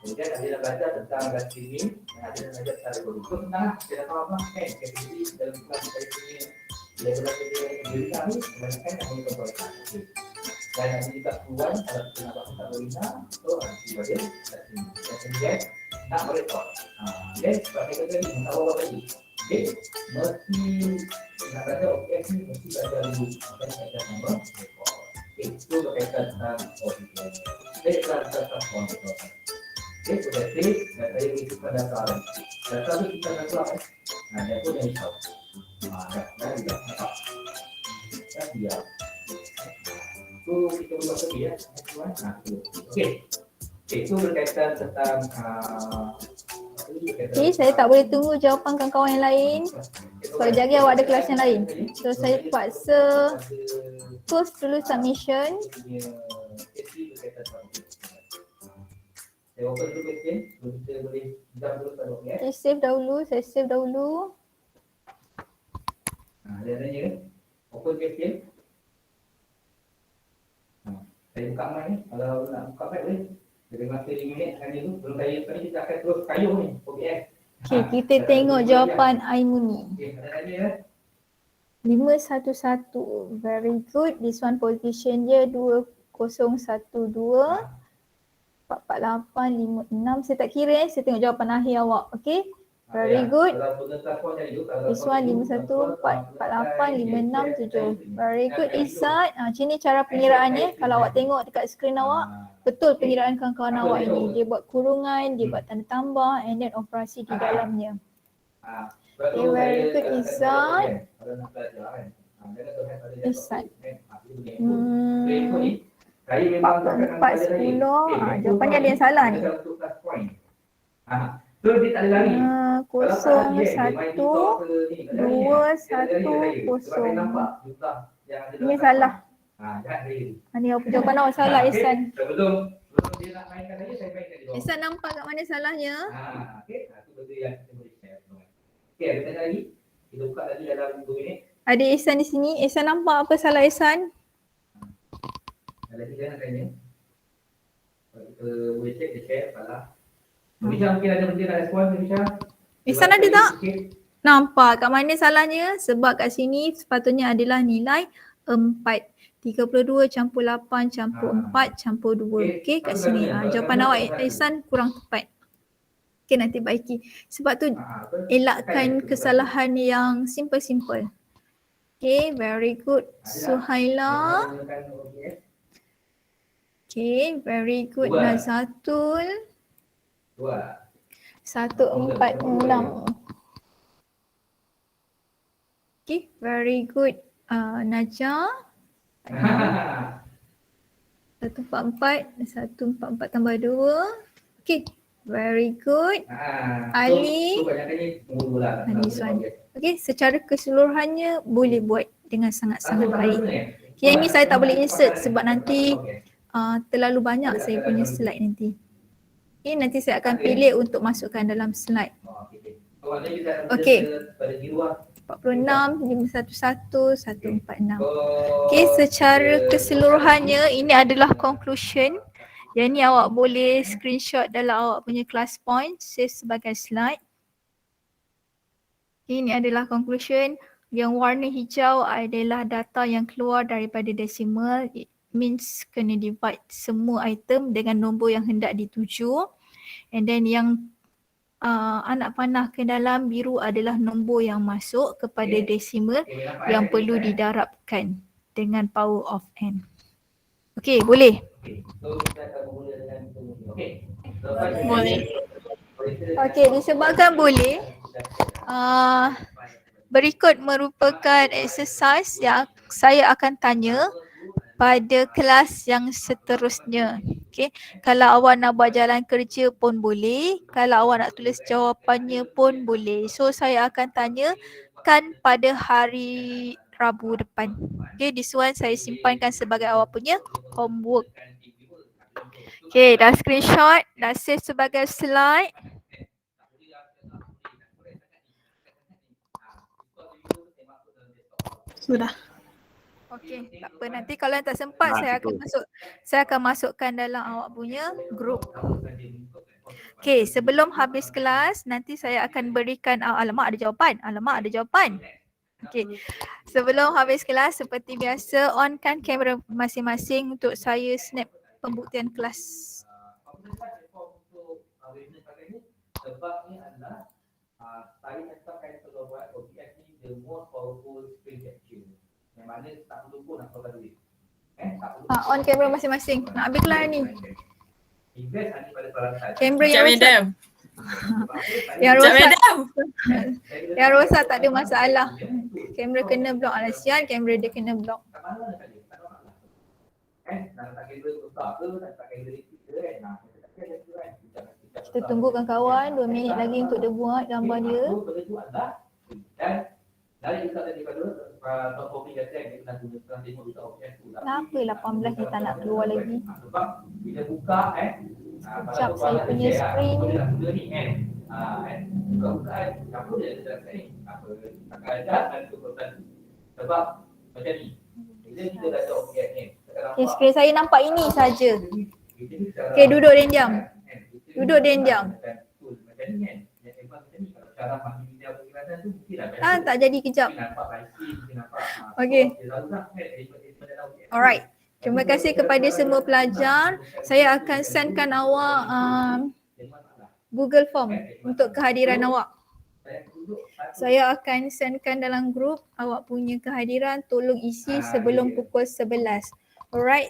Kemudian ada yang belajar tentang live streaming, ada yang belajar tentang produksi. Senang, saya tahu apa? Aktiviti dalam kelas live streaming, belajar diri kami, kebanyakan yang mengkontrolkan. Dan nanti juga keluar kalau kita nak buat webinar, so nanti bagian live streaming. Dan kemudian nak merekod. Dan sebab kita tadi nak tahu apa lagi. Okay, mesti nak belajar OKS ni mesti belajar dulu. Maka saya akan nombor rekod. Okay, itu berkaitan tentang OKS. Saya akan tentang kontrol. Okay, sudah save dan saya isi pada data. Data tu kita nak keluar. Dia pun yang tahu. Dah juga nampak. Dah siap. So kita buat lagi ya. Okay. Itu berkaitan tentang Okay, saya tak boleh tunggu jawapan kawan-kawan yang lain. Sebab lagi awak ada kelas yang lain. So saya terpaksa post dulu submission. Saya open dulu question, kita boleh jam dulu pada okey. Okay, save dahulu, saya save dahulu. Dia tanya kan, open question. Saya buka mic ni, kalau nak buka mic boleh. Jadi masa 5 minit hanya tu, belum saya tadi kita akan terus kayuh ni, OKS. Okay, kita tengok jawapan Aimuni. Okey, ada tanya kan? 511, very good. This one position dia 2012. 448, 56. Saya tak kira saya tengok jawapan akhir awak. Okay. Very good. This one 51, 448, 56, 7. Very good Izzat. Sini cara pengiraannya. Kalau awak tengok dekat skrin awak, betul pengiraan kawan-kawan awak ini. Dia buat kurungan, dia buat tanda tambah and then operasi di dalamnya. Okay, very good Izzat. Izzat. 410. Jawapannya ada yang salah ni. So dia tak ada lari. 01, 21, 0. Ini salah. Ini jawapan awak salah Ihsan. Sebelum dia nak mainkan tadi, saya mainkan dia. Ihsan nampak kat mana salahnya? Okey, itu benda yang kita boleh share. Okey, ada tanya lagi? Kita buka lagi dalam 2 minit. Ada Ihsan di sini. Ihsan nampak apa salah Ihsan? Ada kita nak tanya. Kalau kita boleh check, dia share salah. Misha mungkin ada benda nak respon, Misha? Ihsan ada tak? Nampak kat mana salahnya? Sebab kat sini sepatutnya adalah nilai 4. 32 campur 8 campur 4 campur 2. Okey, kat sini. Jawapan awak Ihsan kurang tepat. Okey, nanti baiki. Sebab tu elakkan kesalahan yang simple-simple. Okay, very good. Suhaila. Okay, very good. Nazatul. 146. Okay, very good. Najah. 144. 144 tambah 2. Okay, very good. Ali. Okay, secara keseluruhannya boleh buat dengan sangat-sangat baik. Okay, yang ni saya tak boleh insert sebab nanti terlalu banyak saya punya slide nanti. Okay, nanti saya akan pilih untuk masukkan dalam slide. Okay, 46, 511, 146. Okay, secara keseluruhannya ini adalah conclusion. Yang ni awak boleh screenshot dalam awak punya class point, save sebagai slide. Ini adalah conclusion. Yang warna hijau adalah data yang keluar daripada decimal. It means kena divide semua item dengan nombor yang hendak dituju. And then yang anak panah ke dalam biru adalah nombor yang masuk kepada decimal yang perlu didarabkan dengan power of n. Okey, boleh? Boleh. Okey, disebabkan boleh, berikut merupakan exercise yang saya akan tanya pada kelas yang seterusnya. Okay. Kalau awak nak buat jalan kerja pun boleh. Kalau awak nak tulis jawapannya pun boleh. So saya akan tanyakan pada hari Rabu depan. Okay, this one saya simpankan sebagai awak punya homework. Okay, dah screenshot, dah save sebagai slide. Sudah. Okey, tak apa. Nanti kalau yang tak sempat saya akan masukkan dalam awak punya group. Okey, sebelum habis kelas nanti saya akan berikan alamak ada jawapan. Okey. Sebelum habis kelas seperti biasa onkan kamera masing-masing untuk saya snap pembuktian kelas. Sebabnya adalah saya tetapkan kalau buat OPS ni the most powerful screen capture. Yang mana tak perlu pun nak keluar duit. Tak perlu. On kamera masing-masing. Nak habis kelas ni. Invest hanya pada peralatan. Kamera yang rosak. Yang rosak tak ada masalah. Kamera kena block lah. Sian kamera dia kena block. Kita tunggukan kawan 2 minit lagi untuk dia buat gambar dia. Kenapa 18 kita nak keluar lagi? Sekejap saya punya screen. Sebab macam ni. Bila kita dah ada OPS ni. Okay, screen saya nampak ini saja. Okay, duduk dan diam. Duduk dan diam. Tak jadi kejap. Okay. Alright. Terima kasih kepada semua pelajar. Saya akan sendkan awak Google Form untuk kehadiran awak. Saya akan sendkan dalam grup awak punya kehadiran, tolong isi sebelum pukul 11. Alright.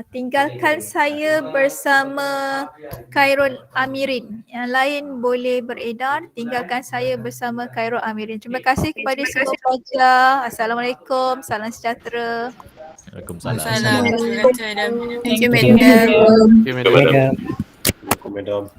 Tinggalkan saya bersama Khairul Amirin. Yang lain boleh beredar. Tinggalkan saya bersama Khairul Amirin. Terima kasih kepada semua pelajar. Assalamualaikum. Salam sejahtera. Waalaikumsalam. Terima kasih, madam. Assalamualaikum, madam.